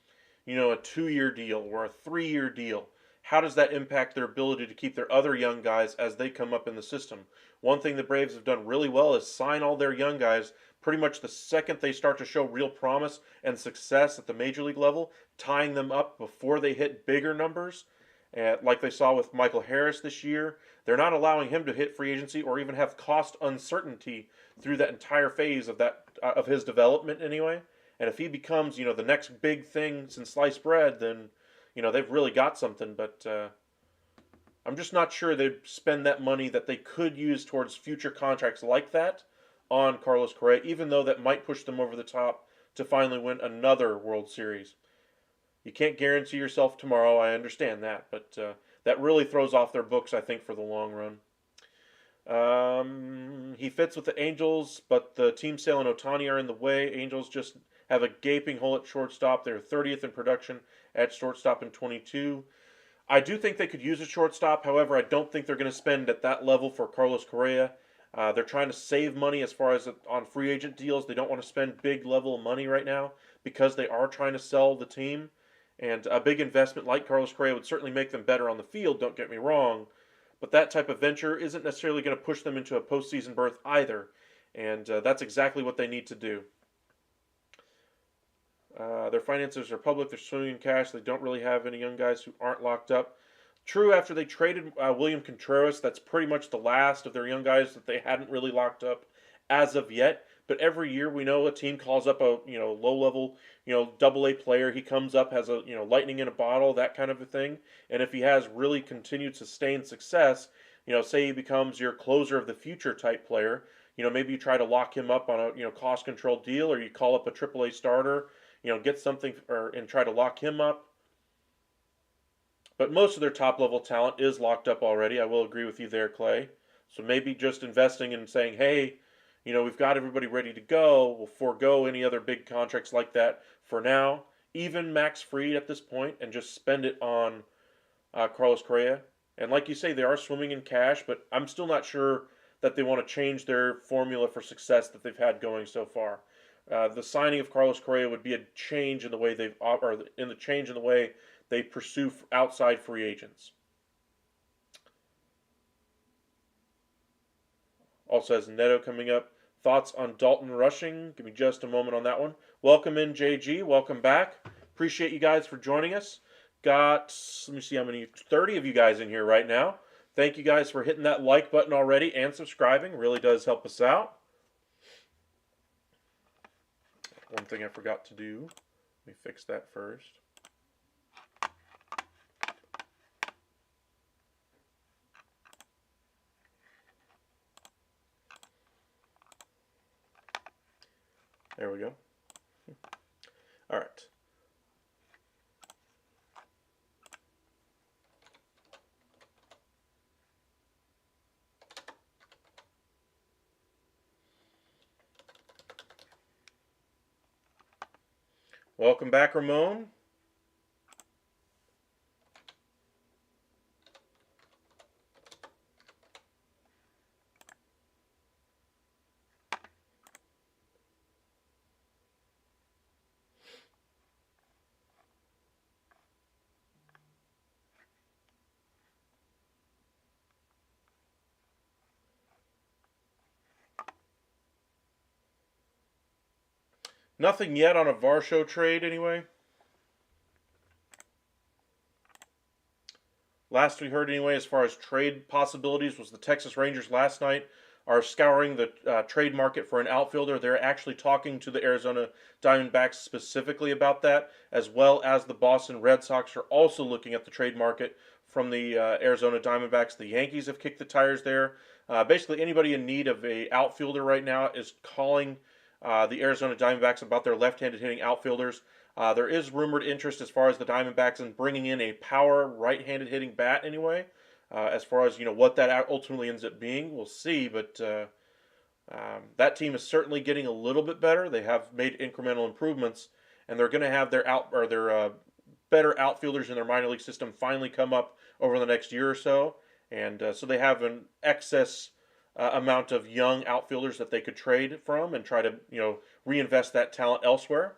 a 2-year deal or a 3-year deal, how does that impact their ability to keep their other young guys as they come up in the system? One thing the Braves have done really well is sign all their young guys pretty much the second they start to show real promise and success at the major league level, tying them up before they hit bigger numbers. Like they saw with Michael Harris this year, they're not allowing him to hit free agency or even have cost uncertainty through that entire phase of his development anyway. And if he becomes, the next big thing since sliced bread, then, they've really got something. But I'm just not sure they'd spend that money that they could use towards future contracts like that on Carlos Correa, even though that might push them over the top to finally win another World Series. You can't guarantee yourself tomorrow, I understand that, but that really throws off their books, I think, for the long run. He fits with the Angels, but the team sale and Ohtani are in the way. Angels just have a gaping hole at shortstop. They're 30th in production at shortstop in 22. I do think they could use a shortstop. However, I don't think they're going to spend at that level for Carlos Correa. They're trying to save money as far as on free agent deals. They don't want to spend big level of money right now because they are trying to sell the team. And a big investment like Carlos Correa would certainly make them better on the field, don't get me wrong. But that type of venture isn't necessarily going to push them into a postseason berth either. And that's exactly what they need to do. Their finances are public. They're swimming in cash. They don't really have any young guys who aren't locked up. True, after they traded William Contreras, that's pretty much the last of their young guys that they hadn't really locked up as of yet. But every year we know a team calls up a low level double A player. He comes up, has a lightning in a bottle, that kind of a thing. And if he has really continued sustained success, say he becomes your closer of the future type player, maybe you try to lock him up on a cost controlled deal, or you call up a AAA starter, get something and try to lock him up. But most of their top level talent is locked up already. I will agree with you there, Clay. So maybe just investing and saying, hey, we've got everybody ready to go. We'll forego any other big contracts like that for now. Even Max Fried at this point, and just spend it on Carlos Correa. And like you say, they are swimming in cash, but I'm still not sure that they want to change their formula for success that they've had going so far. The signing of Carlos Correa would be a change in the way they pursue outside free agents. Also has Neto coming up. Thoughts on Dalton rushing? Give me just a moment on that one. Welcome in, JG. Welcome back. Appreciate you guys for joining us. Got, let me see how many, 30 of you guys in here right now. Thank you guys for hitting that like button already and subscribing. Really does help us out. One thing I forgot to do. Let me fix that first. There we go. All right. Welcome back, Ramon. Nothing yet on a Varsho trade, anyway. Last we heard, anyway, as far as trade possibilities, was the Texas Rangers last night are scouring the trade market for an outfielder. They're actually talking to the Arizona Diamondbacks specifically about that, as well as the Boston Red Sox are also looking at the trade market from the Arizona Diamondbacks. The Yankees have kicked the tires there. Basically, anybody in need of a outfielder right now is calling the Arizona Diamondbacks about their left-handed hitting outfielders. There is rumored interest as far as the Diamondbacks in bringing in a power right-handed hitting bat anyway. As far as what that ultimately ends up being, we'll see. But that team is certainly getting a little bit better. They have made incremental improvements, and they're going to have their better outfielders in their minor league system finally come up over the next year or so. And so they have an excess amount of young outfielders that they could trade from and try to reinvest that talent elsewhere.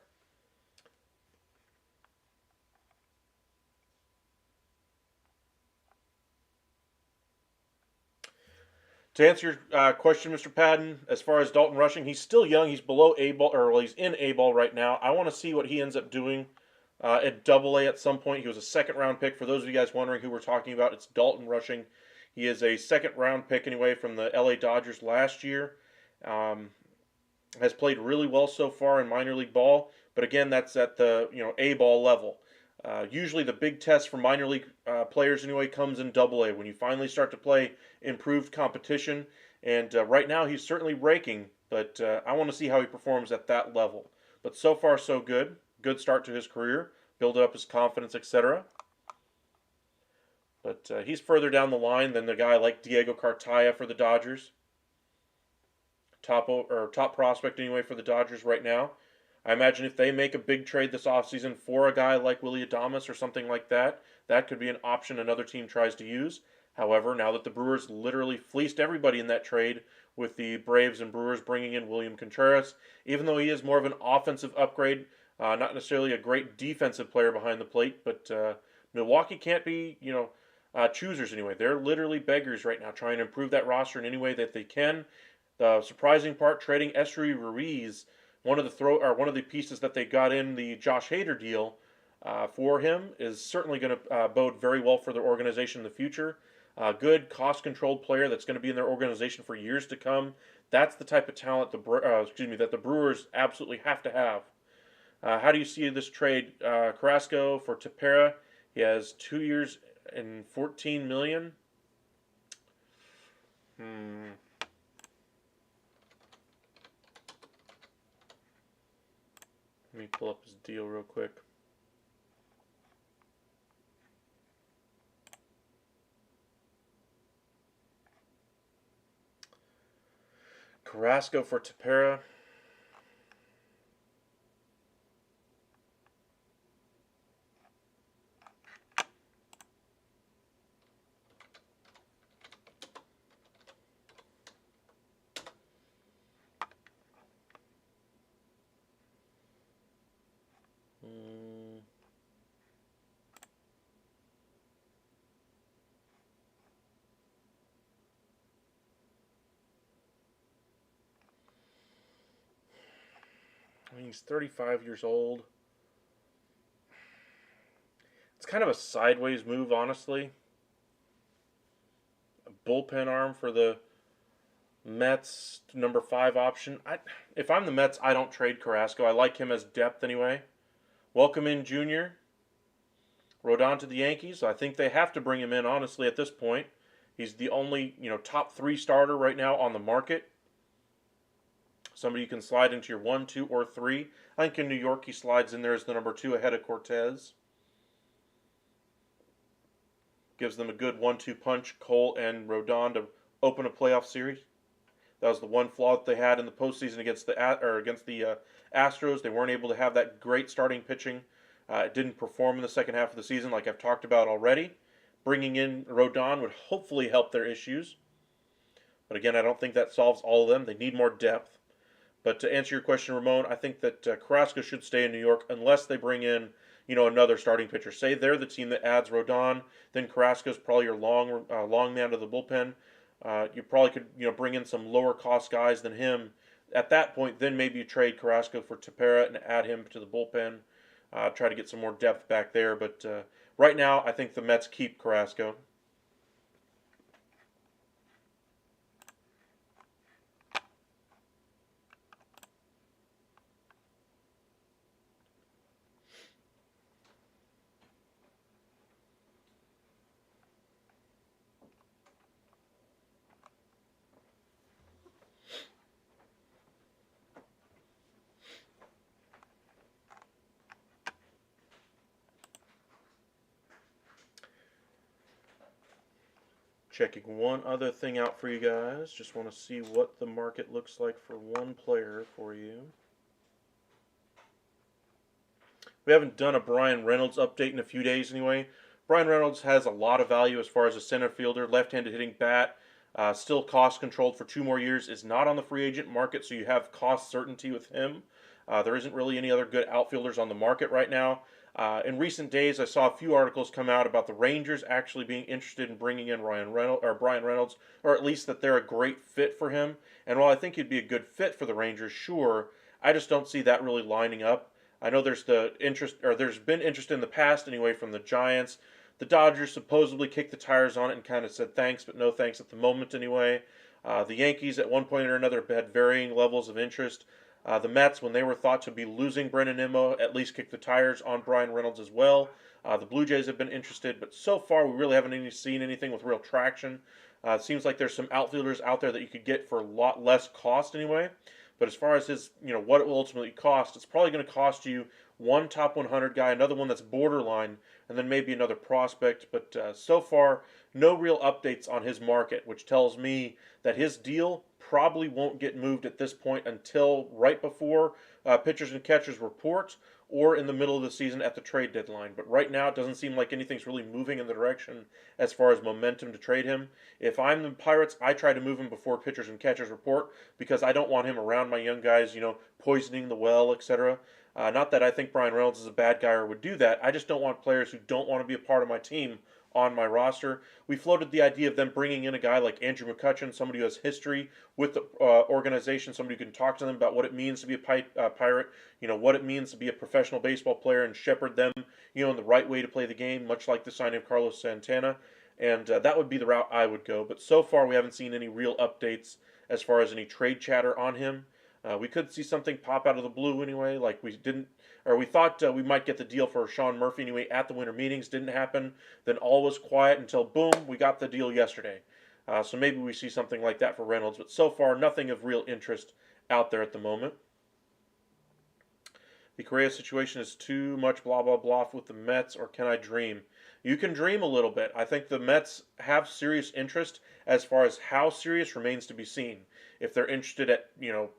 To answer your question, Mr. Padden, as far as Dalton Rushing, he's still young. He's below A ball, or he's in A ball right now. I want to see what he ends up doing at Double A at some point. He was a second round pick. For those of you guys wondering who we're talking about, it's Dalton Rushing. He is a second round pick anyway from the LA Dodgers last year. Has played really well so far in minor league ball, but again, that's at the A ball level. Usually, the big test for minor league players anyway comes in Double A when you finally start to play improved competition. And right now, he's certainly raking, but I want to see how he performs at that level. But so far, so good. Good start to his career, build up his confidence, etc. But he's further down the line than the guy like Diego Cartaya for the Dodgers. Top prospect anyway for the Dodgers right now. I imagine if they make a big trade this offseason for a guy like Willy Adames or something like that, that could be an option another team tries to use. However, now that the Brewers literally fleeced everybody in that trade with the Braves and Brewers bringing in William Contreras, even though he is more of an offensive upgrade, not necessarily a great defensive player behind the plate, but Milwaukee can't be, choosers anyway. They're literally beggars right now, trying to improve that roster in any way that they can. The surprising part, trading Esteury Ruiz, one of the pieces that they got in the Josh Hader deal for him, is certainly going to bode very well for their organization in the future. Good cost-controlled player that's going to be in their organization for years to come. That's the type of talent that the Brewers absolutely have to have. How do you see this trade? Carrasco for Tepera. He has 2 years and $14 million. Let me pull up his deal real quick. Carrasco for Tepera. I mean, he's 35 years old. It's kind of a sideways move, honestly. A bullpen arm for the Mets, number 5 option. If I'm the Mets, I don't trade Carrasco. I like him as depth anyway. Welcome in Junior. Rodon to the Yankees. I think they have to bring him in, honestly, at this point. He's the only, top 3 starter right now on the market. Somebody you can slide into your 1, 2, or 3. I think in New York he slides in there as the number 2 ahead of Cortez. Gives them a good 1-2 punch, Cole and Rodon, to open a playoff series. That was the one flaw that they had in the postseason against the Astros. They weren't able to have that great starting pitching. It didn't perform in the second half of the season, like I've talked about already. Bringing in Rodon would hopefully help their issues. But again, I don't think that solves all of them. They need more depth. But to answer your question, Ramon, I think that Carrasco should stay in New York unless they bring in, another starting pitcher. Say they're the team that adds Rodon, then Carrasco's probably your long man to the bullpen. You probably could, bring in some lower cost guys than him. At that point, then maybe you trade Carrasco for Tepera and add him to the bullpen. Try to get some more depth back there. But right now, I think the Mets keep Carrasco. Checking one other thing out for you guys. Just want to see what the market looks like for one player for you. We haven't done a Brian Reynolds update in a few days anyway. Brian Reynolds has a lot of value as far as a center fielder, left-handed hitting bat. Still cost controlled for 2 more years. Is not on the free agent market, so you have cost certainty with him. There isn't really any other good outfielders on the market right now. In recent days, I saw a few articles come out about the Rangers actually being interested in bringing in Brian Reynolds, or at least that they're a great fit for him. And while I think he'd be a good fit for the Rangers, sure, I just don't see that really lining up. I know there's the interest, or there's been interest in the past anyway from the Giants. The Dodgers supposedly kicked the tires on it and kind of said thanks, but no thanks at the moment anyway. The Yankees at one point or another had varying levels of interest. The Mets, when they were thought to be losing Brennan Nimmo, at least kicked the tires on Brian Reynolds as well. The Blue Jays have been interested, but so far we really haven't seen anything with real traction. It seems like there's some outfielders out there that you could get for a lot less cost anyway. But as far as his, what it will ultimately cost, it's probably going to cost you one top 100 guy, another one that's borderline, and then maybe another prospect. But so far, no real updates on his market, which tells me that his deal probably won't get moved at this point until right before pitchers and catchers report or in the middle of the season at the trade deadline. But right now, it doesn't seem like anything's really moving in the direction as far as momentum to trade him. If I'm the Pirates, I try to move him before pitchers and catchers report because I don't want him around my young guys, poisoning the well, etc. Not that I think Brian Reynolds is a bad guy or would do that. I just don't want players who don't want to be a part of my team on my roster. We floated the idea of them bringing in a guy like Andrew McCutchen, somebody who has history with the organization, somebody who can talk to them about what it means to be a Pirate, what it means to be a professional baseball player and shepherd them, in the right way to play the game, much like the signing of Carlos Santana. And that would be the route I would go. But so far, we haven't seen any real updates as far as any trade chatter on him. We could see something pop out of the blue anyway, like we didn't, or we thought we might get the deal for Sean Murphy anyway at the winter meetings. Didn't happen. Then all was quiet until boom, we got the deal yesterday. So maybe we see something like that for Reynolds, but so far nothing of real interest out there at the moment. The Correa situation is too much blah blah blah with the Mets, or can I dream? You can dream a little bit. I think the Mets have serious interest. As far as how serious remains to be seen. If they're interested at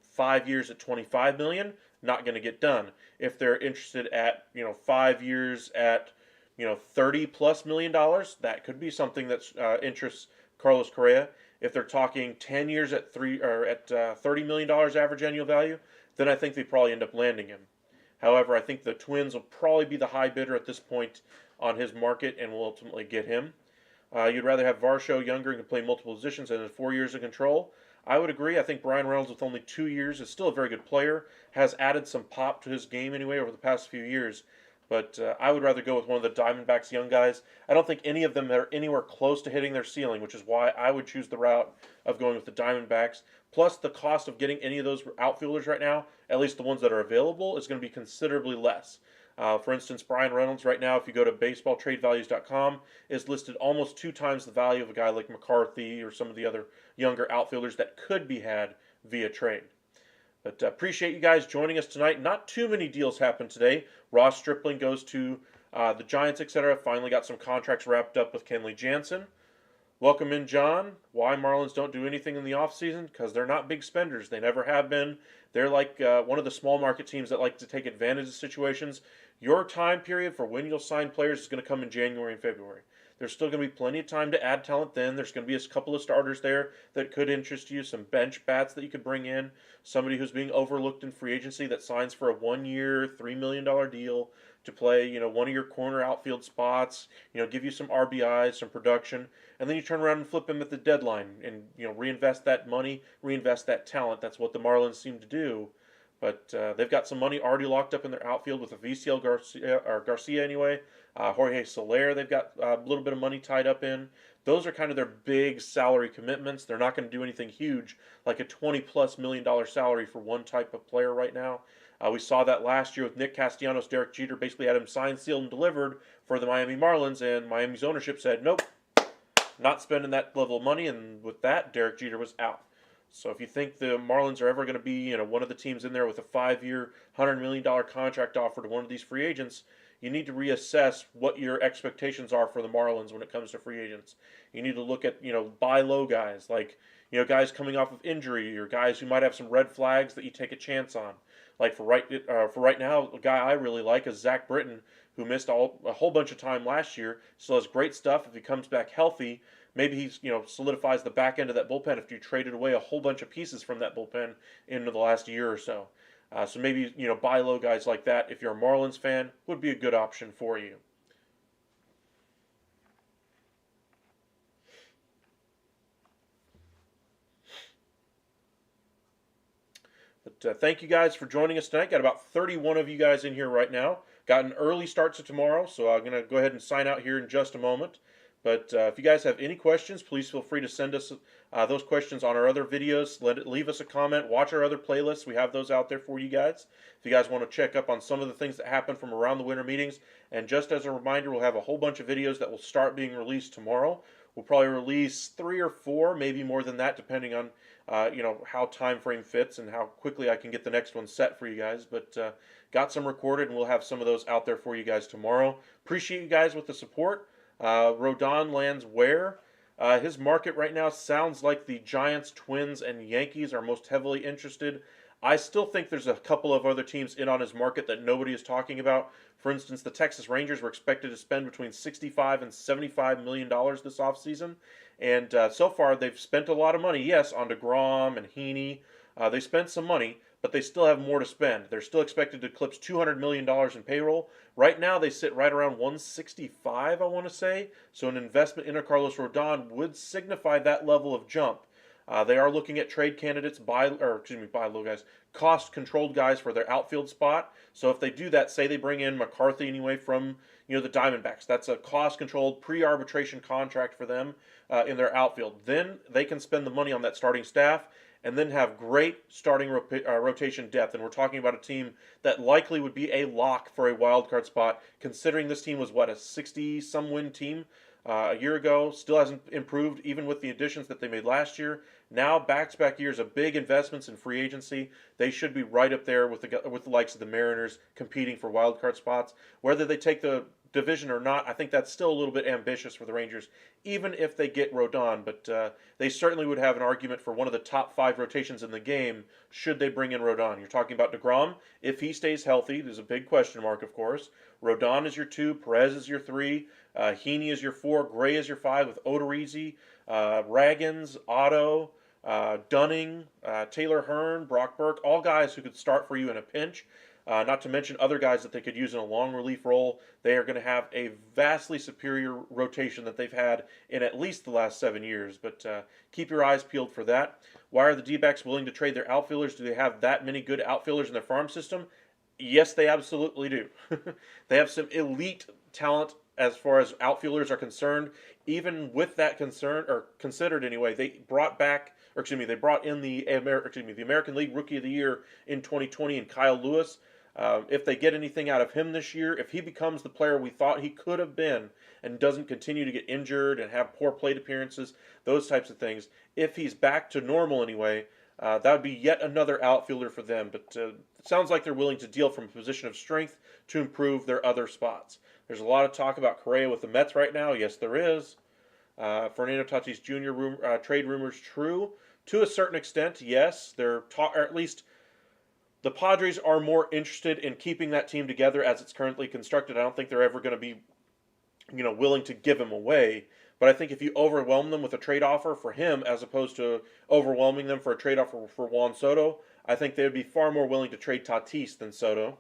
5 years at $25 million, not going to get done. If they're interested at 5 years at $30+ million, that could be something that interests Carlos Correa. If they're talking 10 years at $30 million average annual value, then I think they probably end up landing him. However, I think the Twins will probably be the high bidder at this point on his market and will ultimately get him. You'd rather have Varsho younger and can play multiple positions and in 4 years of control. I would agree. I think Brian Reynolds with only 2 years is still a very good player, has added some pop to his game anyway over the past few years. But I would rather go with one of the Diamondbacks young guys. I don't think any of them are anywhere close to hitting their ceiling, which is why I would choose the route of going with the Diamondbacks. Plus, the cost of getting any of those outfielders right now, at least the ones that are available, is going to be considerably less. For instance, Brian Reynolds right now, if you go to baseballtradevalues.com, is listed almost 2 times the value of a guy like McCarthy or some of the other younger outfielders that could be had via trade. But appreciate you guys joining us tonight. Not too many deals happened today. Ross Stripling goes to the Giants, etc. Finally got some contracts wrapped up with Kenley Jansen. Welcome in, John. Why Marlins don't do anything in the offseason? Because they're not big spenders. They never have been. They're like one of the small market teams that like to take advantage of situations. Your time period for when you'll sign players is going to come in January and February. There's still going to be plenty of time to add talent then. There's going to be a couple of starters there that could interest you, some bench bats that you could bring in, somebody who's being overlooked in free agency that signs for a 1-year, $3 million deal to play, one of your corner outfield spots, give you some RBIs, some production, and then you turn around and flip him at the deadline and, reinvest that money, reinvest that talent. That's what the Marlins seem to do. But they've got some money already locked up in their outfield with a VCL Garcia anyway. Jorge Soler, they've got a little bit of money tied up in. Those are kind of their big salary commitments. They're not going to do anything huge like a $20+ million salary for one type of player right now. We saw that last year with Nick Castellanos. Derek Jeter basically had him signed, sealed, and delivered for the Miami Marlins, and Miami's ownership said, nope, not spending that level of money, and with that, Derek Jeter was out. So if you think the Marlins are ever going to be, one of the teams in there with a 5-year, $100 million contract offer to one of these free agents, you need to reassess what your expectations are for the Marlins when it comes to free agents. You need to look at, buy low guys, like, guys coming off of injury or guys who might have some red flags that you take a chance on. Like for right now, a guy I really like is Zach Britton, who missed a whole bunch of time last year. Still has great stuff if he comes back healthy. maybe he's solidifies the back end of that bullpen after you traded away a whole bunch of pieces from that bullpen into the last year or so. So maybe buy low guys like that if you're a Marlins fan would be a good option for you. But thank you guys for joining us tonight. Got about 31 of you guys in here right now. Got an early start to tomorrow, so I'm going to go ahead and sign out here in just a moment. But if you guys have any questions, please feel free to send us those questions on our other videos. Leave us a comment. Watch our other playlists. We have those out there for you guys. If you guys want to check up on some of the things that happen from around the winter meetings. And just as a reminder, we'll have a whole bunch of videos that will start being released tomorrow. We'll probably release 3 or 4, maybe more than that, depending on how time frame fits and how quickly I can get the next one set for you guys. But got some recorded, and we'll have some of those out there for you guys tomorrow. Appreciate you guys with the support. Rodon lands where? His market right now sounds like the Giants, Twins, and Yankees are most heavily interested. I still think there's a couple of other teams in on his market that nobody is talking about. For instance, the Texas Rangers were expected to spend between $65 and $75 million this offseason. And so far, they've spent a lot of money, yes, on DeGrom and Heaney. They spent some money, but they still have more to spend. They're still expected to eclipse $200 million in payroll. Right now, they sit right around 165, I want to say. So an investment in a Carlos Rodon would signify that level of jump. They are looking at trade candidates, buy low guys, cost-controlled guys for their outfield spot. So if they do that, say they bring in McCarthy anyway from the Diamondbacks, that's a cost-controlled pre-arbitration contract for them in their outfield. Then they can spend the money on that starting staff and then have great starting rotation depth. And we're talking about a team that likely would be a lock for a wild card spot, considering this team was, a 60-some win team a year ago. Still hasn't improved, even with the additions that they made last year. Now, back-to-back years of big investments in free agency. They should be right up there with the likes of the Mariners competing for wild card spots. Whether they take the division or not, I think that's still a little bit ambitious for the Rangers, even if they get Rodon. But they certainly would have an argument for one of the top 5 rotations in the game should they bring in Rodon. You're talking about DeGrom. If he stays healthy, there's a big question mark, of course. Rodon is your 2, Perez is your 3, Heaney is your 4, Gray is your 5 with Odorizzi, Raggins, Otto, Dunning, Taylor Hearn, Brock Burke, all guys who could start for you in a pinch. Not to mention other guys that they could use in a long relief role. They are going to have a vastly superior rotation that they've had in at least the last 7 years. But keep your eyes peeled for that. Why are the D-backs willing to trade their outfielders? Do they have that many good outfielders in their farm system? Yes, they absolutely do. They have some elite talent as far as outfielders are concerned. Even with that concern, or considered anyway, they brought in the American League Rookie of the Year in 2020 in Kyle Lewis. If they get anything out of him this year, if he becomes the player we thought he could have been and doesn't continue to get injured and have poor plate appearances, those types of things, if he's back to normal anyway, that would be yet another outfielder for them. But it sounds like they're willing to deal from a position of strength to improve their other spots. There's a lot of talk about Correa with the Mets right now. Yes, there is. Fernando Tatis Jr. Trade rumors true to a certain extent. Yes, or at least the Padres are more interested in keeping that team together as it's currently constructed. I don't think they're ever going to be, willing to give him away. But I think if you overwhelm them with a trade offer for him as opposed to overwhelming them for a trade offer for Juan Soto, I think they would be far more willing to trade Tatis than Soto.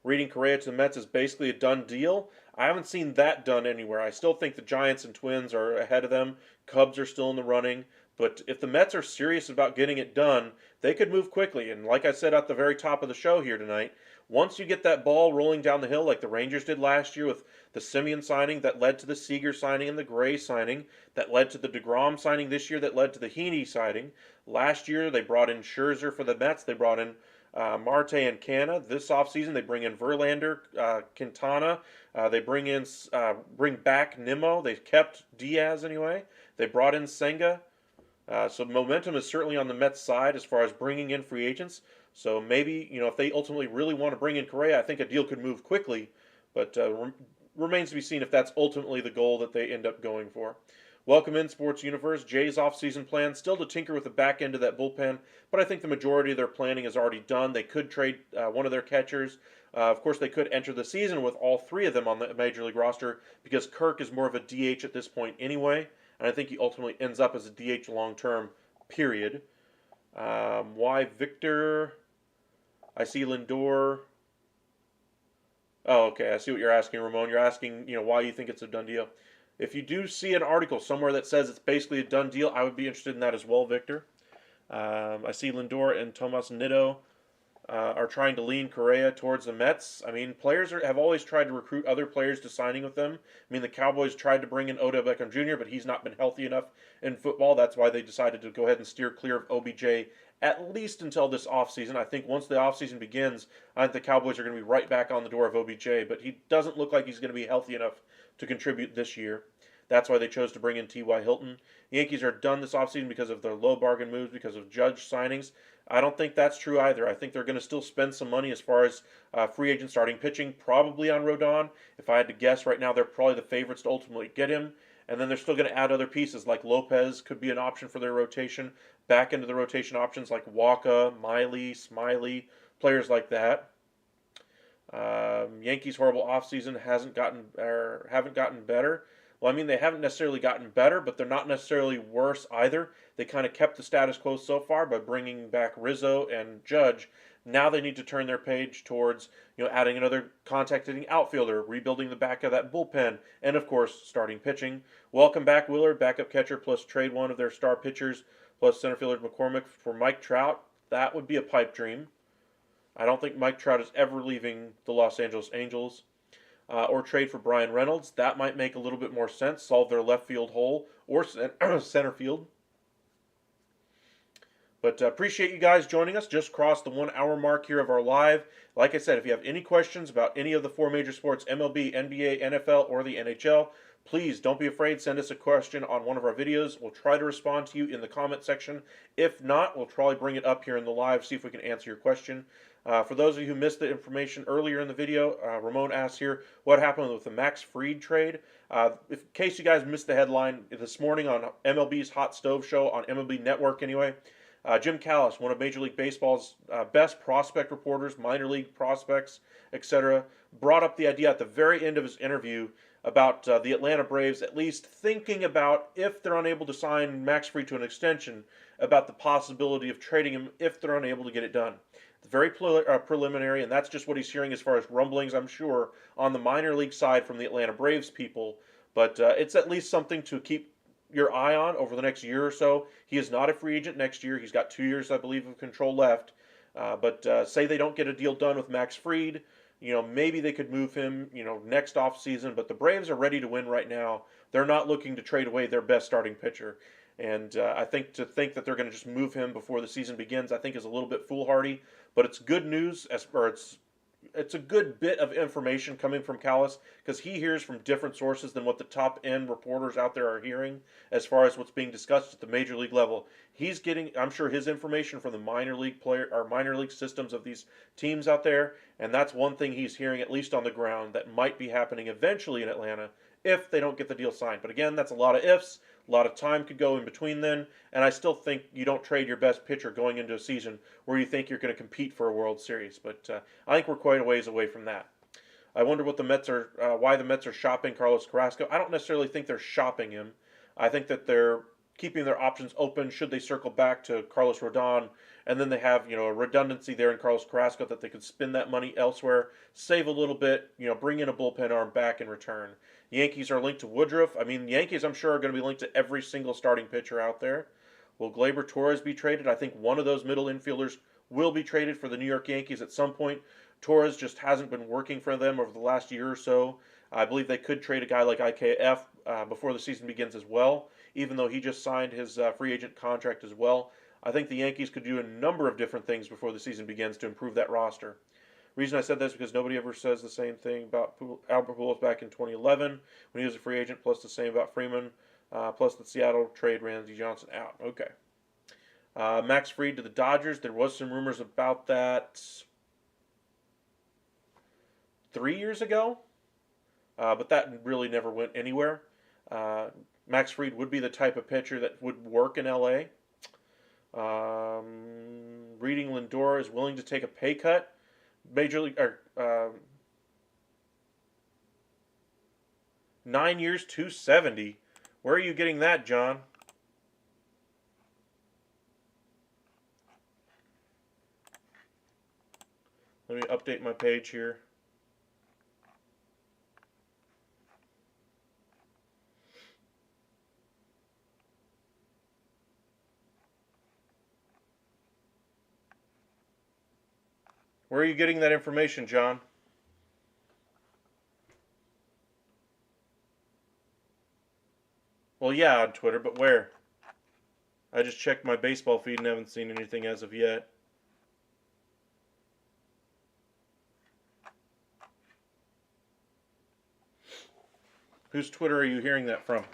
Reading Correa to the Mets is basically a done deal. I haven't seen that done anywhere. I still think the Giants and Twins are ahead of them. Cubs are still in the running. But if the Mets are serious about getting it done, they could move quickly. And like I said at the very top of the show here tonight, once you get that ball rolling down the hill like the Rangers did last year with the Semien signing that led to the Seager signing and the Gray signing, that led to the DeGrom signing this year, that led to the Heaney signing. Last year they brought in Scherzer for the Mets. They brought in Marte and Canna. This offseason they bring in Verlander, Quintana. They bring back Nimmo. They kept Diaz anyway. They brought in Senga. So momentum is certainly on the Mets side as far as bringing in free agents. So maybe, if they ultimately really want to bring in Correa, I think a deal could move quickly. But remains to be seen if that's ultimately the goal that they end up going for. Welcome in, Sports Universe. Jay's off-season plan, still to tinker with the back end of that bullpen, but I think the majority of their planning is already done. They could trade one of their catchers. Of course, they could enter the season with all 3 of them on the Major League roster because Kirk is more of a DH at this point anyway. and I think he ultimately ends up as a DH long term. Period. Why Victor? I see Lindor. Oh, okay. I see what you're asking, Ramon. You're asking, why you think it's a done deal. If you do see an article somewhere that says it's basically a done deal, I would be interested in that as well, Victor. I see Lindor and Tomas Nido are trying to lean Correa towards the Mets. I mean, have always tried to recruit other players to signing with them. I mean, the Cowboys tried to bring in Odell Beckham Jr., but he's not been healthy enough in football. That's why they decided to go ahead and steer clear of OBJ at least until this offseason. I think once the offseason begins, I think the Cowboys are going to be right back on the door of OBJ, but he doesn't look like he's going to be healthy enough to contribute this year. That's why they chose to bring in T.Y. Hilton. The Yankees are done this offseason because of their low bargain moves, because of Judge signings. I don't think that's true either. I think they're going to still spend some money as far as free agent starting pitching, probably on Rodon. If I had to guess right now, they're probably the favorites to ultimately get him. And then they're still going to add other pieces, like Lopez could be an option for their rotation. Back into the rotation options like Waka, Miley, Smiley, players like that. Yankees' horrible offseason haven't gotten better. Well, I mean, they haven't necessarily gotten better, but they're not necessarily worse either. They kind of kept the status quo so far by bringing back Rizzo and Judge. Now they need to turn their page towards, adding another contact hitting outfielder, rebuilding the back of that bullpen, and of course, starting pitching. Welcome back Willard, backup catcher, plus trade one of their star pitchers, plus center fielder McCormick for Mike Trout. That would be a pipe dream. I don't think Mike Trout is ever leaving the Los Angeles Angels. Or trade for Brian Reynolds. That might make a little bit more sense, solve their left field hole or center field. But appreciate you guys joining us. Just crossed the 1 hour mark here of our live. Like I said, if you have any questions about any of the four major sports, MLB, NBA, NFL, or the NHL, please don't be afraid. Send us a question on one of our videos. We'll try to respond to you in the comment section. If not, we'll probably bring it up here in the live, see if we can answer your question. For those of you who missed the information earlier in the video, Ramon asks here, what happened with the Max Fried trade? In case you guys missed the headline, this morning on MLB's Hot Stove Show, on MLB Network anyway, Jim Callis, one of Major League Baseball's best prospect reporters, minor league prospects, etc., brought up the idea at the very end of his interview about the Atlanta Braves at least thinking about, if they're unable to sign Max Fried to an extension, about the possibility of trading him if they're unable to get it done. It's very preliminary, and that's just what he's hearing as far as rumblings, I'm sure, on the minor league side from the Atlanta Braves people. But it's at least something to keep your eye on over the next year or so. He is not a free agent next year. He's got 2 years, I believe, of control left. But say they don't get a deal done with Max Fried, maybe they could move him, next offseason. But the Braves are ready to win right now. They're not looking to trade away their best starting pitcher. And I think to think that they're going to just move him before the season begins, I think is a little bit foolhardy. But it's good news, it's a good bit of information coming from Callis, because he hears from different sources than what the top end reporters out there are hearing as far as what's being discussed at the major league level. He's getting, I'm sure, his information from the minor league systems of these teams out there, and that's one thing he's hearing, at least on the ground, that might be happening eventually in Atlanta if they don't get the deal signed. But again, that's a lot of ifs. A lot of time could go in between then, and I still think you don't trade your best pitcher going into a season where you think you're going to compete for a World Series. But I think we're quite a ways away from that. I wonder what why the Mets are shopping Carlos Carrasco. I don't necessarily think they're shopping him. I think that they're keeping their options open should they circle back to Carlos Rodon, and then they have a redundancy there in Carlos Carrasco that they could spend that money elsewhere, save a little bit, bring in a bullpen arm back in return. The Yankees are linked to Woodruff. I mean, the Yankees, I'm sure, are going to be linked to every single starting pitcher out there. Will Gleyber Torres be traded? I think one of those middle infielders will be traded for the New York Yankees at some point. Torres just hasn't been working for them over the last year or so. I believe they could trade a guy like IKF before the season begins as well, even though he just signed his free agent contract as well. I think the Yankees could do a number of different things before the season begins to improve that roster. Reason I said that is because nobody ever says the same thing about Albert Pujols back in 2011 when he was a free agent, plus the same about Freeman, plus the Seattle trade Randy Johnson out. Okay. Max Fried to the Dodgers. There was some rumors about that 3 years ago, but that really never went anywhere. Max Fried would be the type of pitcher that would work in LA. Reading Lindor is willing to take a pay cut. Major League 9 years, 270. Where are you getting that, John? Let me update my page here. Where are you getting that information, John? Well, yeah, on Twitter, but where? I just checked my baseball feed and haven't seen anything as of yet. Whose Twitter are you hearing that from?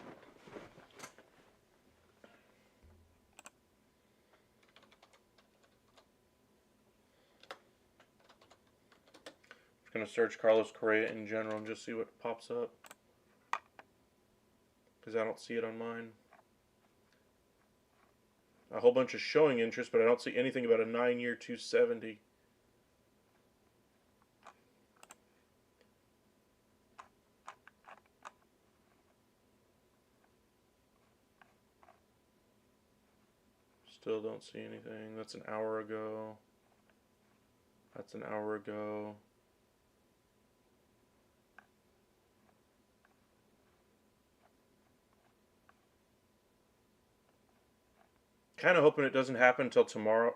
I'm going to search Carlos Correa in general and just see what pops up. Because I don't see it on mine. A whole bunch of showing interest, but I don't see anything about a 9-year 270. Still don't see anything. That's an hour ago. That's an hour ago. Kind of hoping it doesn't happen until tomorrow.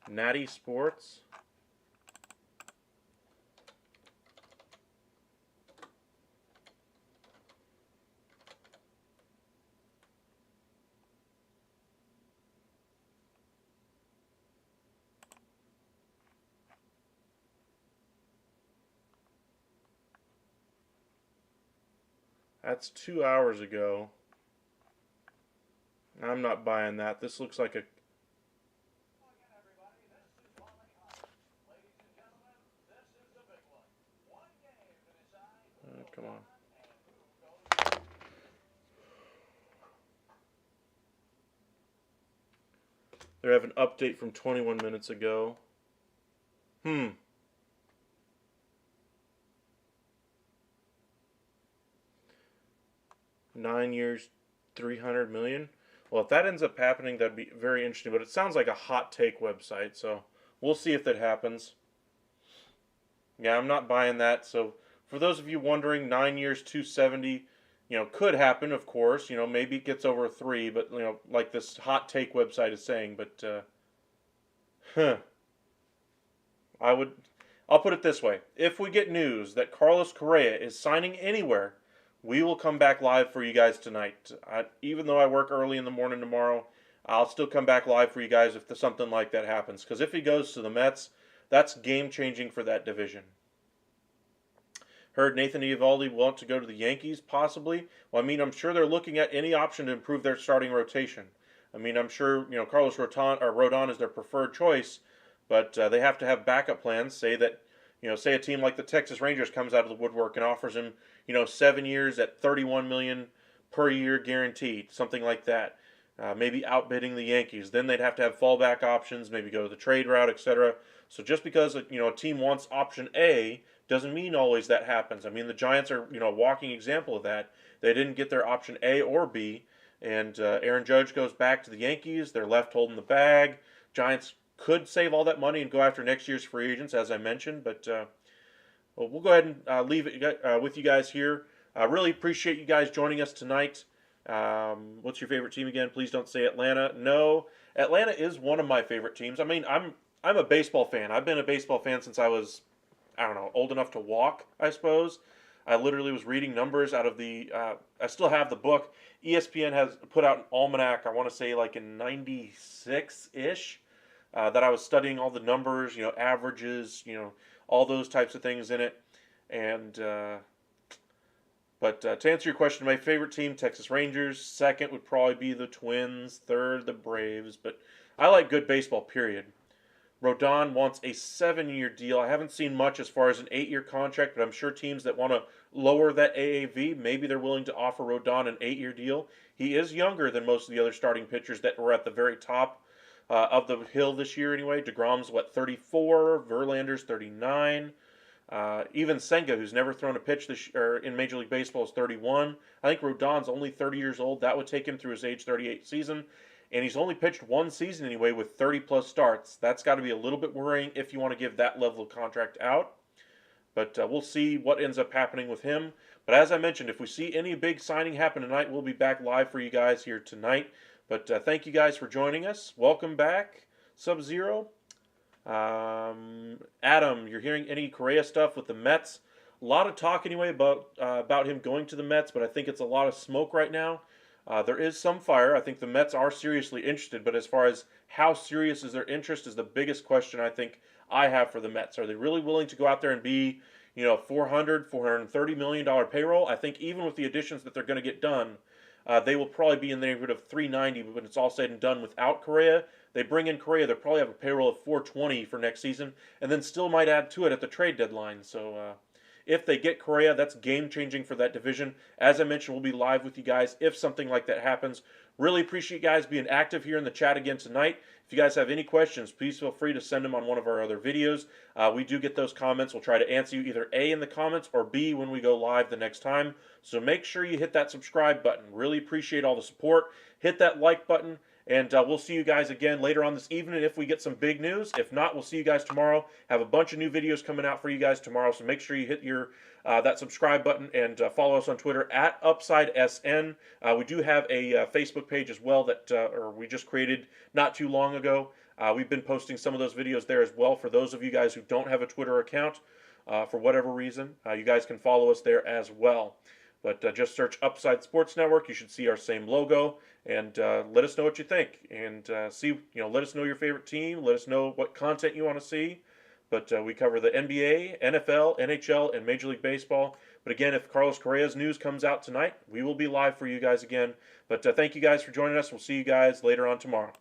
Natty Sports. That's 2 hours ago. I'm not buying that. This looks like a... come on. They have an update from 21 minutes ago. 9 years, 300 million. Well, if that ends up happening, that'd be very interesting. But it sounds like a hot take website, so we'll see if that happens. Yeah, I'm not buying that. So for those of you wondering, 9 years, 270, could happen, of course. Maybe it gets over 3, but like this hot take website is saying. But I'll put it this way: if we get news that Carlos Correa is signing anywhere, we will come back live for you guys tonight. Even though I work early in the morning tomorrow, I'll still come back live for you guys if something like that happens. Because if he goes to the Mets, that's game-changing for that division. Heard Nathan Eovaldi want to go to the Yankees, possibly. Well, I'm sure they're looking at any option to improve their starting rotation. I'm sure Carlos Rodon is their preferred choice, but they have to have backup plans. Say a team like the Texas Rangers comes out of the woodwork and offers him 7 years at $31 million per year guaranteed, something like that. Maybe outbidding the Yankees. Then they'd have to have fallback options, maybe go the trade route, etc. So just because a team wants option A doesn't mean always that happens. The Giants are a walking example of that. They didn't get their option A or B, and Aaron Judge goes back to the Yankees. They're left holding the bag. Giants could save all that money and go after next year's free agents, as I mentioned, but well, we'll go ahead and leave it with you guys here. I really appreciate you guys joining us tonight. What's your favorite team again? Please don't say Atlanta. No, Atlanta is one of my favorite teams. I'm a baseball fan. I've been a baseball fan since I was, old enough to walk, I suppose. I literally was reading numbers out of the. I still have the book. ESPN has put out an almanac. I want to say like in '96 ish. That I was studying all the numbers, averages, all those types of things in it. And but to answer your question, my favorite team, Texas Rangers. Second would probably be the Twins. Third, the Braves. But I like good baseball, period. Rodon wants a 7-year deal. I haven't seen much as far as an 8-year contract, but I'm sure teams that want to lower that AAV, maybe they're willing to offer Rodon an 8-year deal. He is younger than most of the other starting pitchers that were at the very top of the hill this year anyway. DeGrom's, 34? Verlander's 39. Even Senga, who's never thrown a pitch in Major League Baseball, is 31. I think Rodon's only 30 years old. That would take him through his age 38 season. And he's only pitched one season anyway with 30 plus starts. That's got to be a little bit worrying if you want to give that level of contract out. But we'll see what ends up happening with him. But as I mentioned, if we see any big signing happen tonight, we'll be back live for you guys here tonight. But thank you guys for joining us. Welcome back, Sub-Zero. Adam, you're hearing any Correa stuff with the Mets? A lot of talk anyway about him going to the Mets, but I think it's a lot of smoke right now. There is some fire. I think the Mets are seriously interested, but as far as how serious is their interest is the biggest question I think I have for the Mets. Are they really willing to go out there and be, $430 million payroll? I think even with the additions that they're going to get done, they will probably be in the neighborhood of 390 when it's all said and done without Correa. They bring in Correa, they'll probably have a payroll of 420 for next season, and then still might add to it at the trade deadline. So if they get Correa, that's game-changing for that division. As I mentioned, we'll be live with you guys if something like that happens. Really appreciate you guys being active here in the chat again tonight. If you guys have any questions, please feel free to send them on one of our other videos. We do get those comments. We'll try to answer you either A, in the comments, or B, when we go live the next time. So make sure you hit that subscribe button. Really appreciate all the support. Hit that like button. And we'll see you guys again later on this evening if we get some big news. If not, we'll see you guys tomorrow. Have a bunch of new videos coming out for you guys tomorrow. So make sure you hit that subscribe button and follow us on Twitter at UpsideSN. We do have a Facebook page as well that we just created not too long ago. We've been posting some of those videos there as well for those of you guys who don't have a Twitter account for whatever reason. You guys can follow us there as well. But just search Upside Sports Network. You should see our same logo. And let us know what you think. And let us know your favorite team. Let us know what content you want to see. But we cover the NBA, NFL, NHL, and Major League Baseball. But again, if Carlos Correa's news comes out tonight, we will be live for you guys again. But thank you guys for joining us. We'll see you guys later on tomorrow.